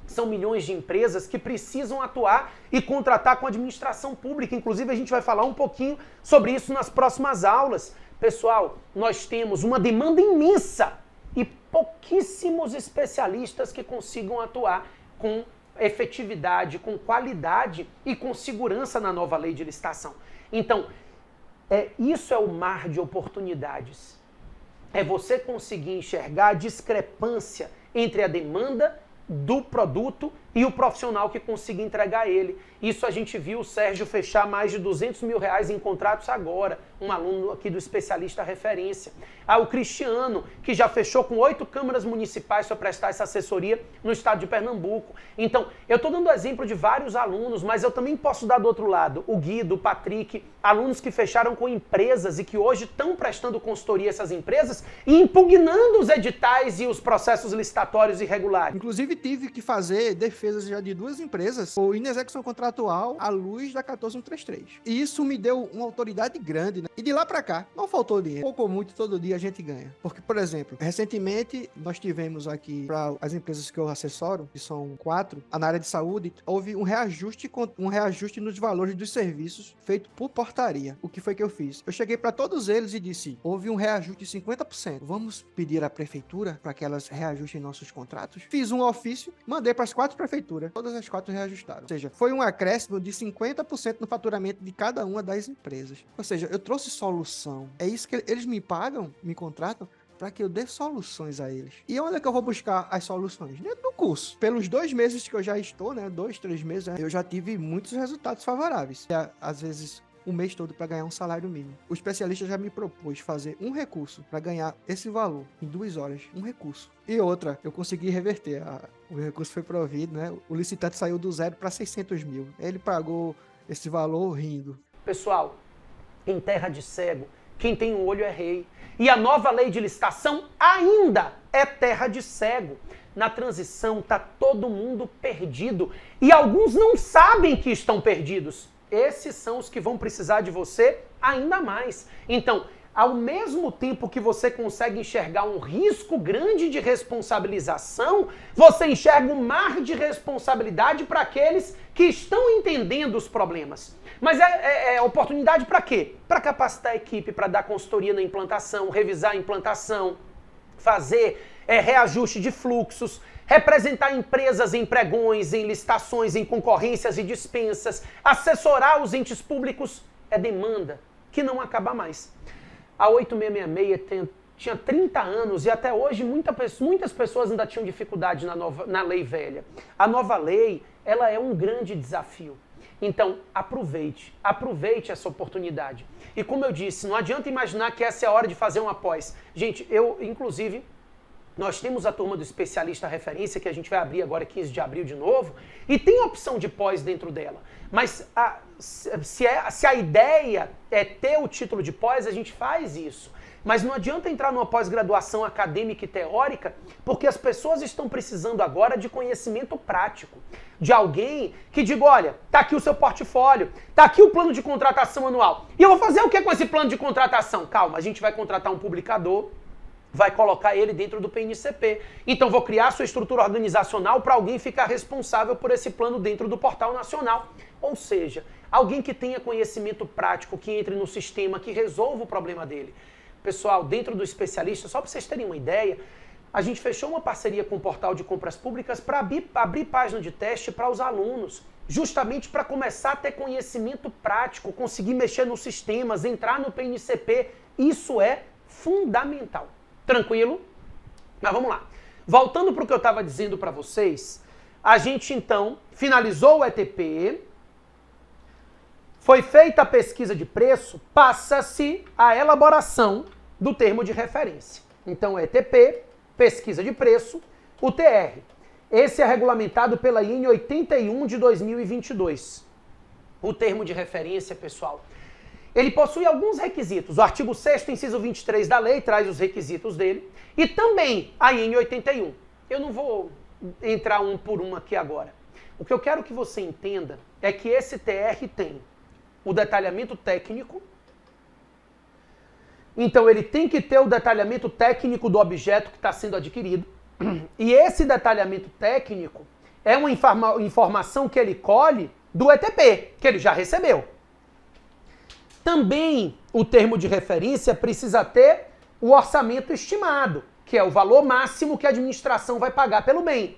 São milhões de empresas que precisam atuar e contratar com a administração pública. Inclusive, a gente vai falar um pouquinho sobre isso nas próximas aulas. Pessoal, nós temos uma demanda imensa e pouquíssimos especialistas que consigam atuar com efetividade, com qualidade e com segurança na nova lei de licitação. Então, isso é o mar de oportunidades. É você conseguir enxergar a discrepância entre a demanda do produto e o profissional que consiga entregar ele. Isso a gente viu o Sérgio fechar mais de R$200 mil em contratos agora, um aluno aqui do especialista referência. O Cristiano, que já fechou com 8 câmaras municipais para prestar essa assessoria no estado de Pernambuco. Então, eu estou dando exemplo de vários alunos, mas eu também posso dar do outro lado, o Guido, o Patrick, alunos que fecharam com empresas e que hoje estão prestando consultoria a essas empresas e impugnando os editais e os processos licitatórios irregulares. Inclusive, tive que fazer defesas já de 2 empresas por inexecução contratual à luz da 14133. E isso me deu uma autoridade grande, né? E de lá pra cá, não faltou dinheiro. Pouco ou muito, todo dia a gente ganha. Porque, por exemplo, recentemente nós tivemos aqui, para as empresas que eu assessoro, que são 4, na área de saúde, houve um reajuste nos valores dos serviços feito por portaria. O que foi que eu fiz? Eu cheguei para todos eles e disse, houve um reajuste de 50%. Vamos pedir à prefeitura para que elas reajustem nossos contratos? Fiz um ofício, mandei para as 4 prefeituras. Todas as 4 reajustaram. Ou seja, foi um acréscimo de 50% no faturamento de cada uma das empresas. Ou seja, eu trouxe solução. É isso que eles me pagam, me contratam, para que eu dê soluções a eles. E onde é que eu vou buscar as soluções? Dentro do curso. Pelos 2 meses que eu já estou, né, 2, 3 meses, eu já tive muitos resultados favoráveis. Às vezes, um mês todo para ganhar um salário mínimo. O especialista já me propôs fazer um recurso para ganhar esse valor em 2 horas. Um recurso. E outra, eu consegui reverter. O recurso foi provido, né? O licitante saiu do 0 para 600 mil. Ele pagou esse valor rindo. Pessoal, em terra de cego, quem tem um olho é rei. E a nova lei de licitação ainda é terra de cego. Na transição está todo mundo perdido. E alguns não sabem que estão perdidos. Esses são os que vão precisar de você ainda mais. Então, ao mesmo tempo que você consegue enxergar um risco grande de responsabilização, você enxerga um mar de responsabilidade para aqueles que estão entendendo os problemas. Mas é oportunidade para quê? Para capacitar a equipe, para dar consultoria na implantação, revisar a implantação, fazer reajuste de fluxos, representar empresas em pregões, em licitações, em concorrências e dispensas, assessorar os entes públicos. É demanda que não acaba mais. A 8666 tinha 30 anos e até hoje muitas pessoas ainda tinham dificuldade na lei velha. A nova lei, ela é um grande desafio. Então, aproveite essa oportunidade. E como eu disse, não adianta imaginar que essa é a hora de fazer uma pós. Gente, inclusive, nós temos a turma do especialista referência, que a gente vai abrir agora 15 de abril de novo, e tem opção de pós dentro dela. Mas se a ideia é ter o título de pós, a gente faz isso. Mas não adianta entrar numa pós-graduação acadêmica e teórica, porque as pessoas estão precisando agora de conhecimento prático. De alguém que diga, olha, tá aqui o seu portfólio, tá aqui o plano de contratação anual. E eu vou fazer o que com esse plano de contratação? Calma, a gente vai contratar um publicador, vai colocar ele dentro do PNCP. Então vou criar a sua estrutura organizacional para alguém ficar responsável por esse plano dentro do Portal Nacional. Ou seja, alguém que tenha conhecimento prático, que entre no sistema, que resolva o problema dele. Pessoal, dentro do especialista, só para vocês terem uma ideia, a gente fechou uma parceria com o Portal de Compras Públicas para abrir página de teste para os alunos, justamente para começar a ter conhecimento prático, conseguir mexer nos sistemas, entrar no PNCP. Isso é fundamental. Tranquilo? Mas vamos lá. voltando para o que eu estava dizendo para vocês, a gente então finalizou o ETP, foi feita a pesquisa de preço, passa-se a elaboração do termo de referência. Então, ETP, pesquisa de preço, o TR. Esse é regulamentado pela IN 81 de 2022. O termo de referência, pessoal, ele possui alguns requisitos. O artigo 6º, inciso 23 da lei, traz os requisitos dele. E também a IN 81. Eu não vou entrar um por um aqui agora. O que eu quero que você entenda é que esse TR tem o detalhamento técnico. Então, ele tem que ter o detalhamento técnico do objeto que está sendo adquirido. E esse detalhamento técnico é uma informação que ele colhe do ETP, que ele já recebeu. Também o termo de referência precisa ter o orçamento estimado, que é o valor máximo que a administração vai pagar pelo bem.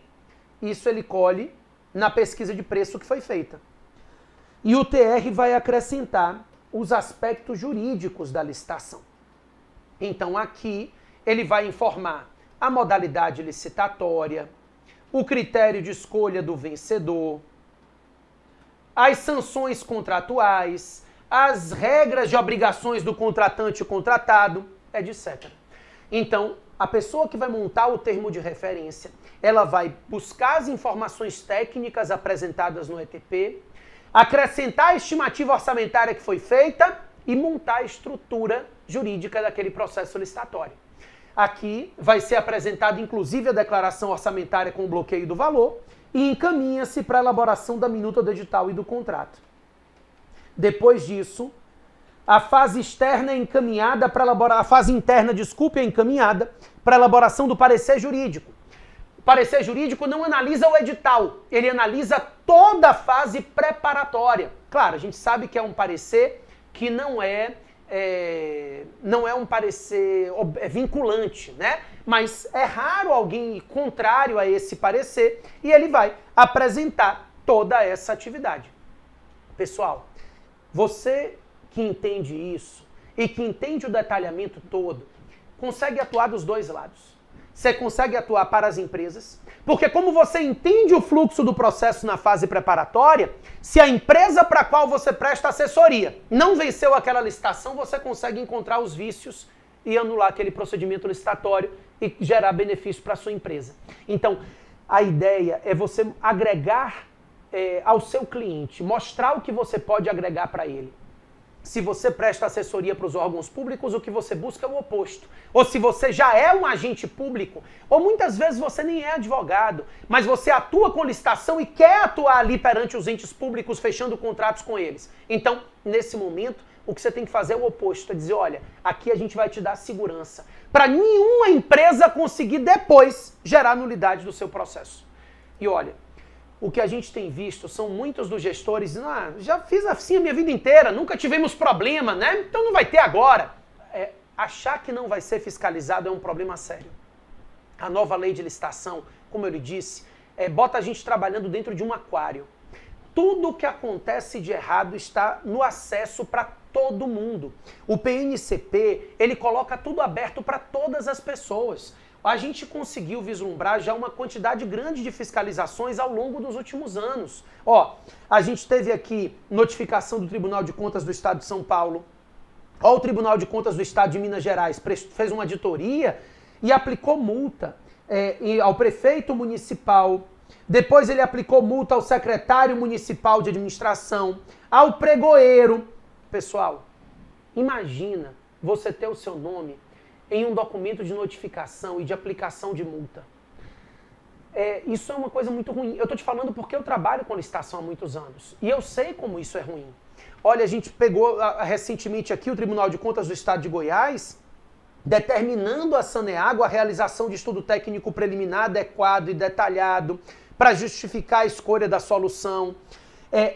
Isso ele colhe na pesquisa de preço que foi feita. E o TR vai acrescentar os aspectos jurídicos da licitação. Então aqui ele vai informar a modalidade licitatória, o critério de escolha do vencedor, as sanções contratuais, as regras de obrigações do contratante e contratado, etc. Então, a pessoa que vai montar o termo de referência, ela vai buscar as informações técnicas apresentadas no ETP, acrescentar a estimativa orçamentária que foi feita e montar a estrutura jurídica daquele processo licitatório. Aqui vai ser apresentada, inclusive, a declaração orçamentária com o bloqueio do valor e encaminha-se para a elaboração da minuta do edital e do contrato. Depois disso, a fase externa é encaminhada para elaborar, a fase interna, desculpe, é encaminhada para a elaboração do parecer jurídico. O parecer jurídico não analisa o edital, ele analisa toda a fase preparatória. Claro, a gente sabe que é um parecer que não é um parecer vinculante, né? Mas é raro alguém contrário a esse parecer e ele vai apresentar toda essa atividade. Pessoal, você que entende isso e que entende o detalhamento todo, consegue atuar dos dois lados. Você consegue atuar para as empresas, porque como você entende o fluxo do processo na fase preparatória, se a empresa para a qual você presta assessoria não venceu aquela licitação, você consegue encontrar os vícios e anular aquele procedimento licitatório e gerar benefício para a sua empresa. Então, a ideia é você agregar ao seu cliente, mostrar o que você pode agregar para ele. Se você presta assessoria para os órgãos públicos, o que você busca é o oposto. Ou se você já é um agente público, ou muitas vezes você nem é advogado, mas você atua com licitação e quer atuar ali perante os entes públicos, fechando contratos com eles. Então, nesse momento, o que você tem que fazer é o oposto, é dizer, olha, aqui a gente vai te dar segurança, para nenhuma empresa conseguir depois gerar nulidade do seu processo. E olha, o que a gente tem visto são muitos dos gestores, já fiz assim a minha vida inteira, nunca tivemos problema, né? Então não vai ter agora. Achar que não vai ser fiscalizado é um problema sério. A nova lei de licitação, como eu lhe disse, bota a gente trabalhando dentro de um aquário. Tudo que acontece de errado está no acesso para todo mundo. O PNCP, ele coloca tudo aberto para todas as pessoas. A gente conseguiu vislumbrar já uma quantidade grande de fiscalizações ao longo dos últimos anos. A gente teve aqui notificação do Tribunal de Contas do Estado de São Paulo. O Tribunal de Contas do Estado de Minas Gerais fez uma auditoria e aplicou multa ao prefeito municipal. Depois ele aplicou multa ao secretário municipal de administração, ao pregoeiro. Pessoal, imagina você ter o seu nome em um documento de notificação e de aplicação de multa. Isso é uma coisa muito ruim. Eu estou te falando porque eu trabalho com licitação há muitos anos. E eu sei como isso é ruim. Olha, a gente pegou recentemente aqui o Tribunal de Contas do Estado de Goiás, determinando a Saneago a realização de estudo técnico preliminar adequado e detalhado para justificar a escolha da solução,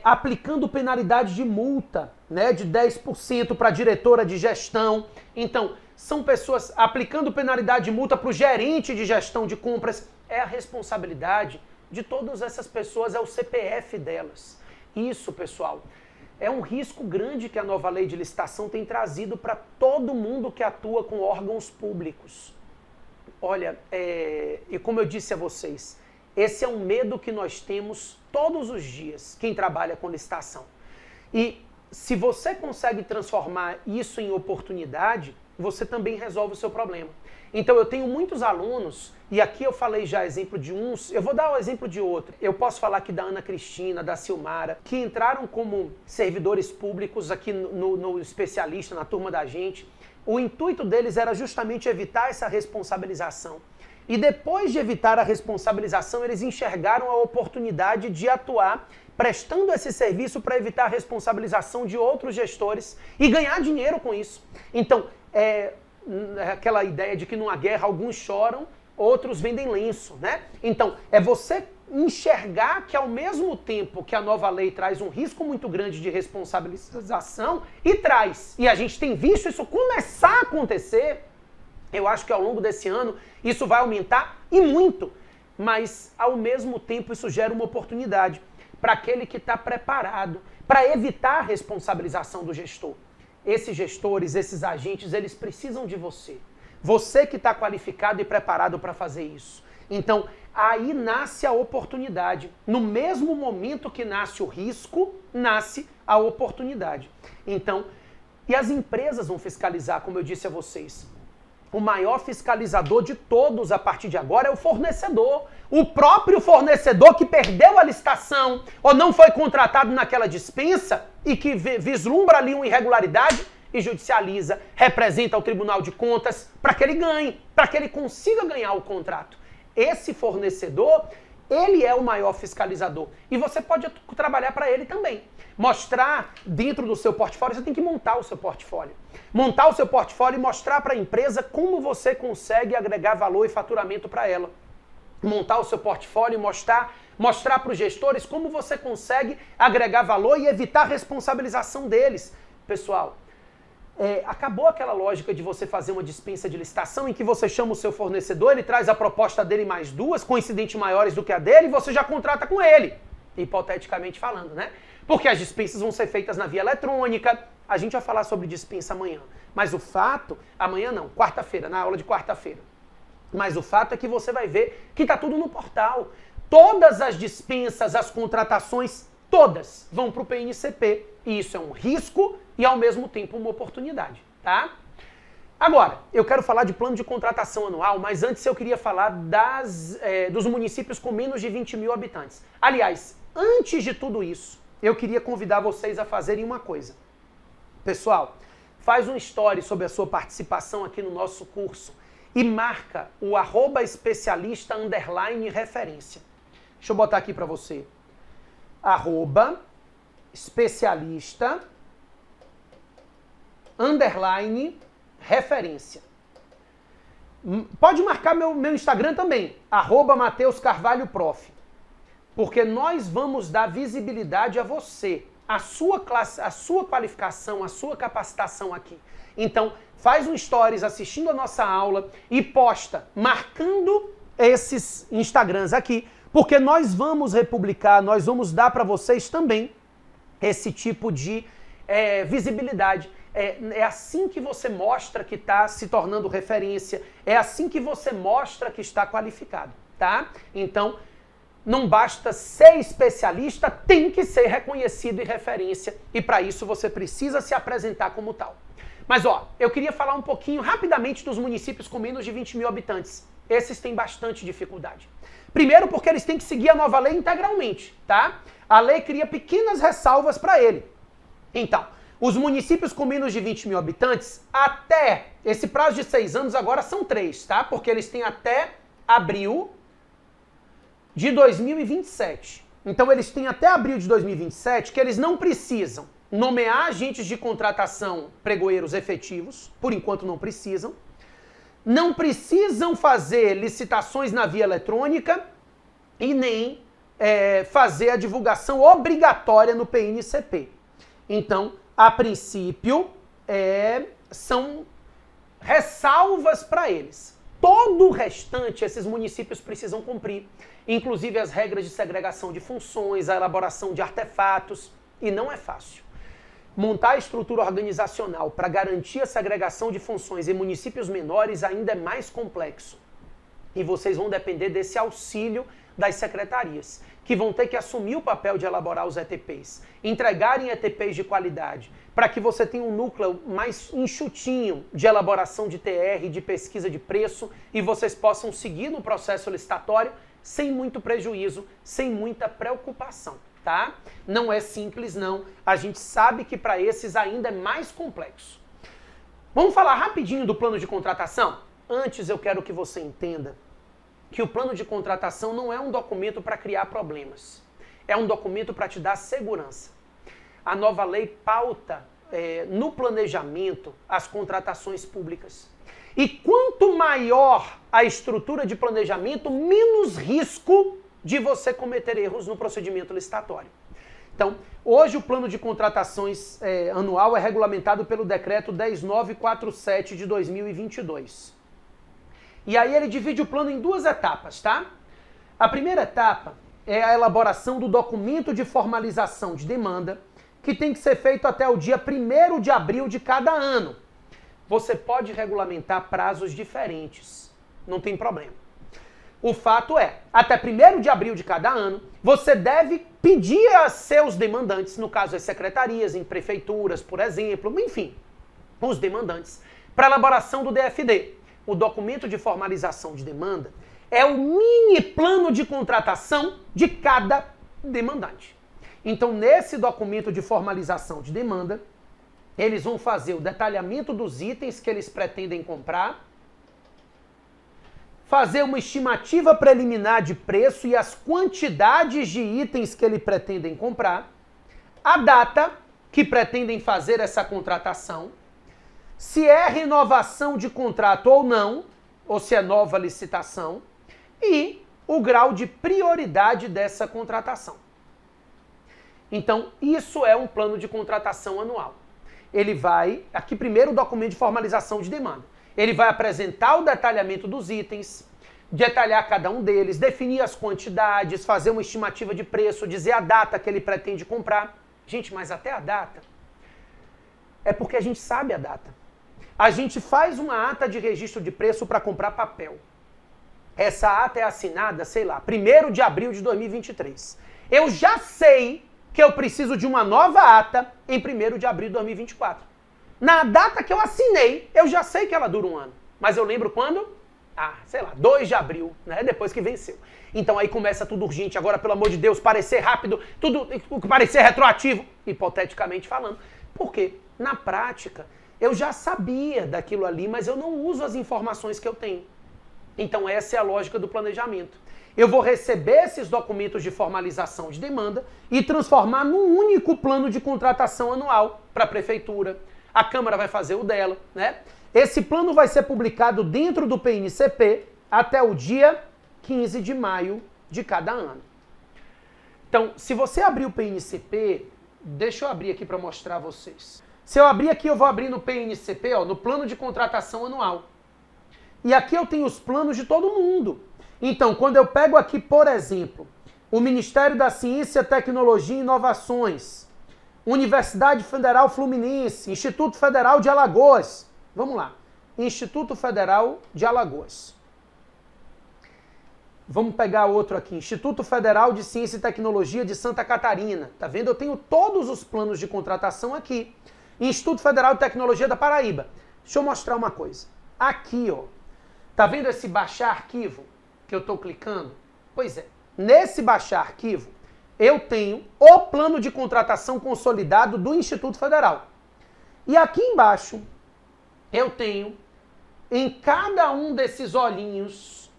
aplicando penalidade de multa, né, de 10% para a diretora de gestão. Então, são pessoas aplicando penalidade de multa para o gerente de gestão de compras. É a responsabilidade de todas essas pessoas, é o CPF delas. Isso, pessoal, é um risco grande que a nova lei de licitação tem trazido para todo mundo que atua com órgãos públicos. olha, e como eu disse a vocês, esse é um medo que nós temos todos os dias, quem trabalha com licitação. E se você consegue transformar isso em oportunidade, você também resolve o seu problema. Então eu tenho muitos alunos, e aqui eu falei já exemplo de uns, eu vou dar o exemplo de outro. Eu posso falar aqui da Ana Cristina, da Silmara, que entraram como servidores públicos aqui no especialista, na turma da gente. O intuito deles era justamente evitar essa responsabilização. E depois de evitar a responsabilização, eles enxergaram a oportunidade de atuar prestando esse serviço para evitar a responsabilização de outros gestores e ganhar dinheiro com isso. Então, aquela ideia de que numa guerra alguns choram, outros vendem lenço, né? Então, é você enxergar que ao mesmo tempo que a nova lei traz um risco muito grande de responsabilização, e traz, e a gente tem visto isso começar a acontecer, eu acho que ao longo desse ano isso vai aumentar e muito, mas ao mesmo tempo isso gera uma oportunidade para aquele que está preparado para evitar a responsabilização do gestor. Esses gestores, esses agentes, eles precisam de você. Você que está qualificado e preparado para fazer isso. Então, aí nasce a oportunidade. No mesmo momento que nasce o risco, nasce a oportunidade. Então, e as empresas vão fiscalizar, como eu disse a vocês. O maior fiscalizador de todos a partir de agora é o fornecedor. O próprio fornecedor que perdeu a licitação ou não foi contratado naquela dispensa e que vislumbra ali uma irregularidade e judicializa, representa ao Tribunal de Contas para que ele ganhe, para que ele consiga ganhar o contrato. Esse fornecedor, ele é o maior fiscalizador. E você pode trabalhar para ele também. Mostrar dentro do seu portfólio, você tem que montar o seu portfólio. Montar o seu portfólio e mostrar para a empresa como você consegue agregar valor e faturamento para ela. Montar o seu portfólio e mostrar para os gestores como você consegue agregar valor e evitar a responsabilização deles. Pessoal, acabou aquela lógica de você fazer uma dispensa de licitação em que você chama o seu fornecedor, ele traz a proposta dele mais duas, coincidentes maiores do que a dele, e você já contrata com ele, hipoteticamente falando, né? Porque as dispensas vão ser feitas na via eletrônica, a gente vai falar sobre dispensa amanhã, mas o fato, amanhã não, quarta-feira, na aula de quarta-feira, mas o fato é que você vai ver que está tudo no portal. Todas as dispensas, as contratações, todas vão para o PNCP, e isso é um risco e ao mesmo tempo uma oportunidade, tá? Agora, eu quero falar de plano de contratação anual, mas antes eu queria falar dos municípios com menos de 20 mil habitantes. Aliás, antes de tudo isso, eu queria convidar vocês a fazerem uma coisa. Pessoal, faz um story sobre a sua participação aqui no nosso curso e marca o @especialista_referência. Deixa eu botar aqui para você. @especialista_referência. Pode marcar meu Instagram também, @MatheusCarvalhoProf. Porque nós vamos dar visibilidade a você, a sua classe, a sua qualificação, a sua capacitação aqui. Então, faz um stories assistindo a nossa aula e posta, marcando esses Instagrams aqui, porque nós vamos republicar, nós vamos dar para vocês também esse tipo de visibilidade. É assim que você mostra que está se tornando referência, é assim que você mostra que está qualificado, tá? Então, não basta ser especialista, tem que ser reconhecido e referência, e para isso você precisa se apresentar como tal. Mas ó, eu queria falar um pouquinho rapidamente dos municípios com menos de 20 mil habitantes. Esses têm bastante dificuldade. Primeiro porque eles têm que seguir a nova lei integralmente, tá? A lei cria pequenas ressalvas para ele. Então, os municípios com menos de 20 mil habitantes, até esse prazo de 6 anos agora são 3, tá? Porque eles têm até abril de 2027. Então eles têm até abril de 2027 que eles não precisam nomear agentes de contratação pregoeiros efetivos, por enquanto não precisam fazer licitações na via eletrônica e nem fazer a divulgação obrigatória no PNCP. Então, a princípio, são ressalvas para eles. Todo o restante, esses municípios precisam cumprir, inclusive as regras de segregação de funções, a elaboração de artefatos, e não é fácil. Montar a estrutura organizacional para garantir a segregação de funções em municípios menores ainda é mais complexo. E vocês vão depender desse auxílio das secretarias, que vão ter que assumir o papel de elaborar os ETPs, entregarem ETPs de qualidade, para que você tenha um núcleo mais enxutinho de elaboração de TR, de pesquisa de preço, e vocês possam seguir no processo licitatório sem muito prejuízo, sem muita preocupação, tá? Não é simples, não. A gente sabe que para esses ainda é mais complexo. Vamos falar rapidinho do plano de contratação? Antes eu quero que você entenda que o plano de contratação não é um documento para criar problemas. É um documento para te dar segurança. A nova lei pauta no planejamento as contratações públicas. E quanto maior a estrutura de planejamento, menos risco de você cometer erros no procedimento licitatório. Então, hoje o plano de contratações anual é regulamentado pelo decreto 10947 de 2022. E aí ele divide o plano em duas etapas, tá? A primeira etapa é a elaboração do documento de formalização de demanda, que tem que ser feito até o dia 1º de abril de cada ano. Você pode regulamentar prazos diferentes, não tem problema. O fato é, até 1º de abril de cada ano, você deve pedir a seus demandantes, no caso as secretarias, em prefeituras, por exemplo, enfim, os demandantes, para elaboração do DFD. O documento de formalização de demanda é o mini plano de contratação de cada demandante. Então, nesse documento de formalização de demanda, eles vão fazer o detalhamento dos itens que eles pretendem comprar, fazer uma estimativa preliminar de preço e as quantidades de itens que eles pretendem comprar, a data que pretendem fazer essa contratação, se é renovação de contrato ou não, ou se é nova licitação, e o grau de prioridade dessa contratação. Então, isso é um plano de contratação anual. Ele vai, aqui primeiro o documento de formalização de demanda. Ele vai apresentar o detalhamento dos itens, detalhar cada um deles, definir as quantidades, fazer uma estimativa de preço, dizer a data que ele pretende comprar. Gente, mas até a data é porque a gente sabe a data. A gente faz uma ata de registro de preço para comprar papel. Essa ata é assinada, sei lá, 1º de abril de 2023. Eu já sei que eu preciso de uma nova ata em 1º de abril de 2024. Na data que eu assinei, eu já sei que ela dura um ano. Mas eu lembro quando? Sei lá, 2 de abril, né? Depois que venceu. Então aí começa tudo urgente. Agora, pelo amor de Deus, parecer rápido, tudo parecer retroativo, hipoteticamente falando. Por quê? Na prática, eu já sabia daquilo ali, mas eu não uso as informações que eu tenho. Então essa é a lógica do planejamento. Eu vou receber esses documentos de formalização de demanda e transformar num único plano de contratação anual para a prefeitura. A Câmara vai fazer o dela, né? Esse plano vai ser publicado dentro do PNCP até o dia 15 de maio de cada ano. Então, se você abrir o PNCP, deixa eu abrir aqui para mostrar a vocês. Se eu abrir aqui, eu vou abrir no PNCP, ó, no plano de contratação anual. E aqui eu tenho os planos de todo mundo. Então, quando eu pego aqui, por exemplo, o Ministério da Ciência, Tecnologia e Inovações, Universidade Federal Fluminense, Instituto Federal de Alagoas. Vamos lá. Instituto Federal de Alagoas. Vamos pegar outro aqui. Instituto Federal de Ciência e Tecnologia de Santa Catarina. Tá vendo? Eu tenho todos os planos de contratação aqui. Instituto Federal de Tecnologia da Paraíba. Deixa eu mostrar uma coisa. Aqui, ó. Tá vendo esse baixar arquivo que eu estou clicando? Pois é. Nesse baixar arquivo, eu tenho o plano de contratação consolidado do Instituto Federal. E aqui embaixo, eu tenho, em cada um desses olhinhos,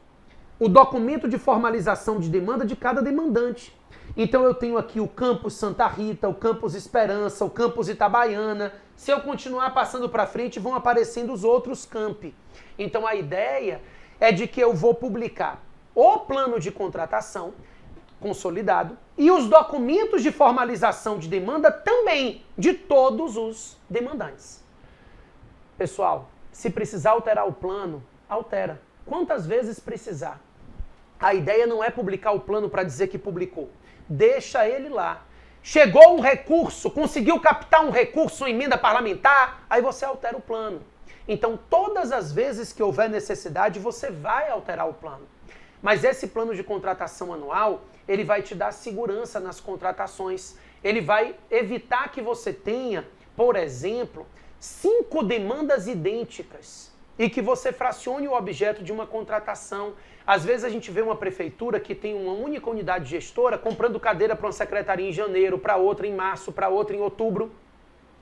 o documento de formalização de demanda de cada demandante. Então eu tenho aqui o Campus Santa Rita, o Campus Esperança, o Campus Itabaiana. Se eu continuar passando para frente, vão aparecendo os outros campi. Então a ideia é de que eu vou publicar o plano de contratação consolidado e os documentos de formalização de demanda também de todos os demandantes. Pessoal, se precisar alterar o plano, altera. Quantas vezes precisar. A ideia não é publicar o plano para dizer que publicou. Deixa ele lá. Chegou um recurso, conseguiu captar um recurso, uma emenda parlamentar, aí você altera o plano. Então, todas as vezes que houver necessidade, você vai alterar o plano. Mas esse plano de contratação anual, ele vai te dar segurança nas contratações. Ele vai evitar que você tenha, por exemplo, 5 demandas idênticas e que você fracione o objeto de uma contratação. Às vezes a gente vê uma prefeitura que tem uma única unidade gestora comprando cadeira para uma secretaria em janeiro, para outra em março, para outra em outubro.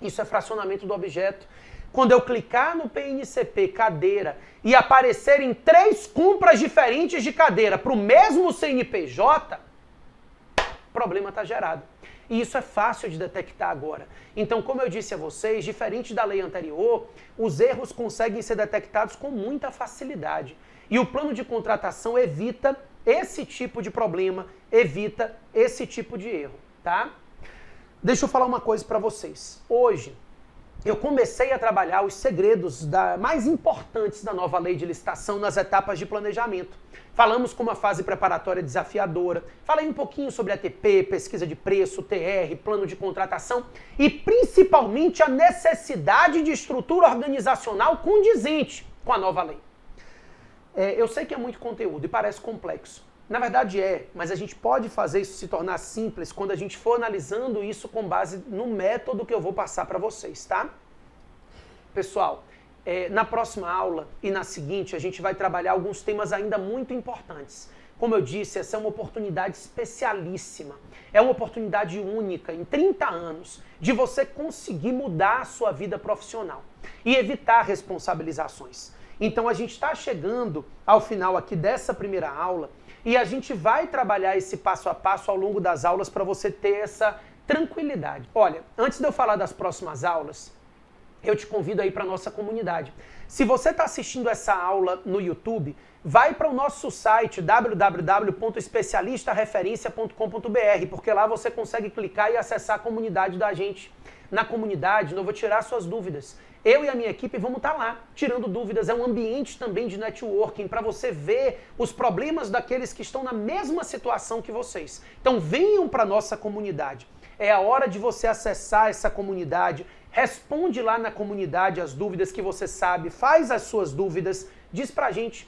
Isso é fracionamento do objeto. Quando eu clicar no PNCP cadeira e aparecerem 3 compras diferentes de cadeira para o mesmo CNPJ, problema está gerado. E isso é fácil de detectar agora. Então, como eu disse a vocês, diferente da lei anterior, os erros conseguem ser detectados com muita facilidade. E o plano de contratação evita esse tipo de problema, evita esse tipo de erro, tá? Deixa eu falar uma coisa para vocês. Hoje, eu comecei a trabalhar os segredos mais importantes da nova lei de licitação nas etapas de planejamento. Falamos com uma fase preparatória desafiadora, falei um pouquinho sobre ATP, pesquisa de preço, TR, plano de contratação e principalmente a necessidade de estrutura organizacional condizente com a nova lei. Eu sei que é muito conteúdo e parece complexo. Na verdade mas a gente pode fazer isso se tornar simples quando a gente for analisando isso com base no método que eu vou passar para vocês, tá? Pessoal, na próxima aula e na seguinte a gente vai trabalhar alguns temas ainda muito importantes. Como eu disse, essa é uma oportunidade especialíssima, é uma oportunidade única em 30 anos de você conseguir mudar a sua vida profissional e evitar responsabilizações. Então a gente está chegando ao final aqui dessa primeira aula e a gente vai trabalhar esse passo a passo ao longo das aulas para você ter essa tranquilidade. Olha, antes de eu falar das próximas aulas, eu te convido aí para a nossa comunidade. Se você está assistindo essa aula no YouTube, vai para o nosso site www.especialistareferencia.com.br, porque lá você consegue clicar e acessar a comunidade da gente. Na comunidade, eu vou tirar suas dúvidas. Eu e a minha equipe vamos estar lá, tirando dúvidas. É um ambiente também de networking para você ver os problemas daqueles que estão na mesma situação que vocês. Então venham para a nossa comunidade. É a hora de você acessar essa comunidade. Responde lá na comunidade as dúvidas que você sabe, faz as suas dúvidas, diz pra gente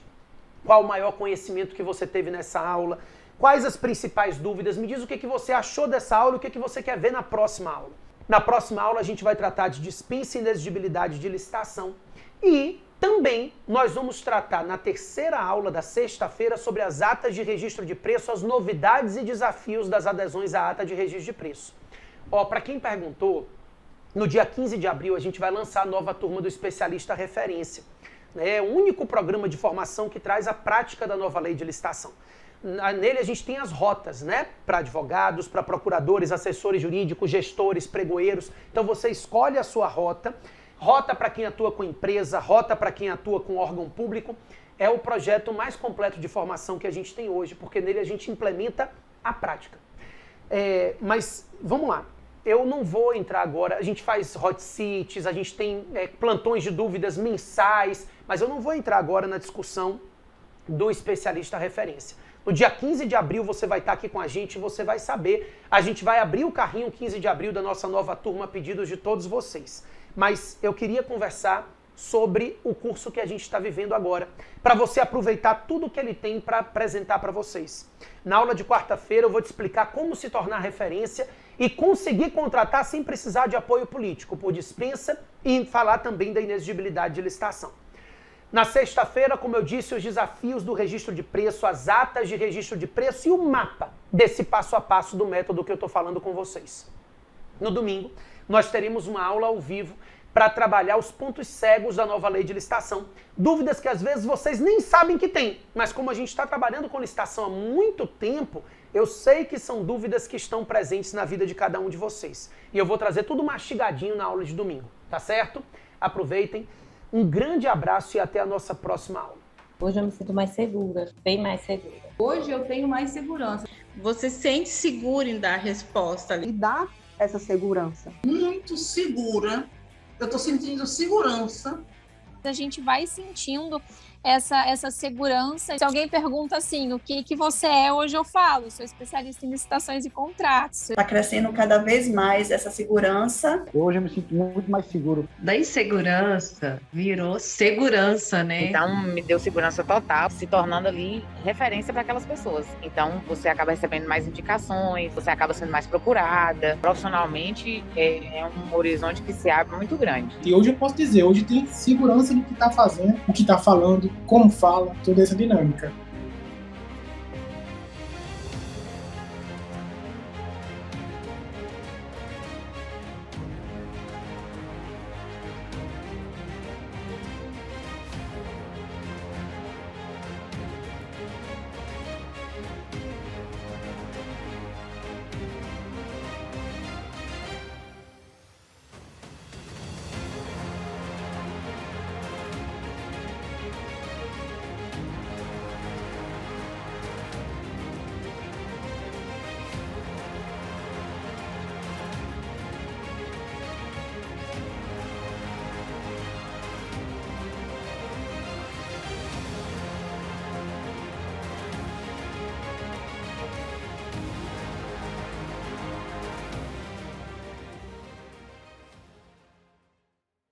qual o maior conhecimento que você teve nessa aula, quais as principais dúvidas, me diz o que você achou dessa aula e o que você quer ver na próxima aula. Na próxima aula a gente vai tratar de dispensa e inexigibilidade de licitação e também nós vamos tratar na terceira aula da sexta-feira sobre as atas de registro de preço, as novidades e desafios das adesões à ata de registro de preço. Para quem perguntou, no dia 15 de abril a gente vai lançar a nova turma do Especialista Referência. É o único programa de formação que traz a prática da nova lei de licitação. Nele a gente tem as rotas, né? Para advogados, para procuradores, assessores jurídicos, gestores, pregoeiros. Então você escolhe a sua rota. Rota para quem atua com empresa, rota para quem atua com órgão público. É o projeto mais completo de formação que a gente tem hoje, porque nele a gente implementa a prática. Mas vamos lá. Eu não vou entrar agora, a gente faz hot seats, a gente tem plantões de dúvidas mensais, mas eu não vou entrar agora na discussão do Especialista Referência. No dia 15 de abril você vai estar aqui com a gente, você vai saber, a gente vai abrir o carrinho 15 de abril da nossa nova turma a pedidos de todos vocês. Mas eu queria conversar sobre o curso que a gente está vivendo agora, para você aproveitar tudo que ele tem para apresentar para vocês. Na aula de quarta-feira eu vou te explicar como se tornar referência e conseguir contratar sem precisar de apoio político, por dispensa, e falar também da inexigibilidade de licitação. Na sexta-feira, como eu disse, os desafios do registro de preço, as atas de registro de preço e o mapa desse passo a passo do método que eu estou falando com vocês. No domingo, nós teremos uma aula ao vivo para trabalhar os pontos cegos da nova lei de licitação. Dúvidas que às vezes vocês nem sabem que tem, mas como a gente está trabalhando com licitação há muito tempo, eu sei que são dúvidas que estão presentes na vida de cada um de vocês. E eu vou trazer tudo mastigadinho na aula de domingo, tá certo? Aproveitem. Um grande abraço e até a nossa próxima aula. Hoje eu me sinto mais segura, bem mais segura. Hoje eu tenho mais segurança. Você sente seguro em dar resposta ali? E dá essa segurança. Muito segura. Eu estou sentindo segurança. A gente vai sentindo essa segurança. Se alguém pergunta assim, o que você é, hoje eu falo, sou especialista em licitações e contratos. Está crescendo cada vez mais essa segurança. Hoje eu me sinto muito mais seguro. Da insegurança virou segurança, né? Então me deu segurança total, se tornando ali referência para aquelas pessoas. Então você acaba recebendo mais indicações, você acaba sendo mais procurada. Profissionalmente é um horizonte que se abre muito grande. E hoje eu posso dizer, hoje tem segurança do que está fazendo, o que está falando, como fala, toda essa dinâmica.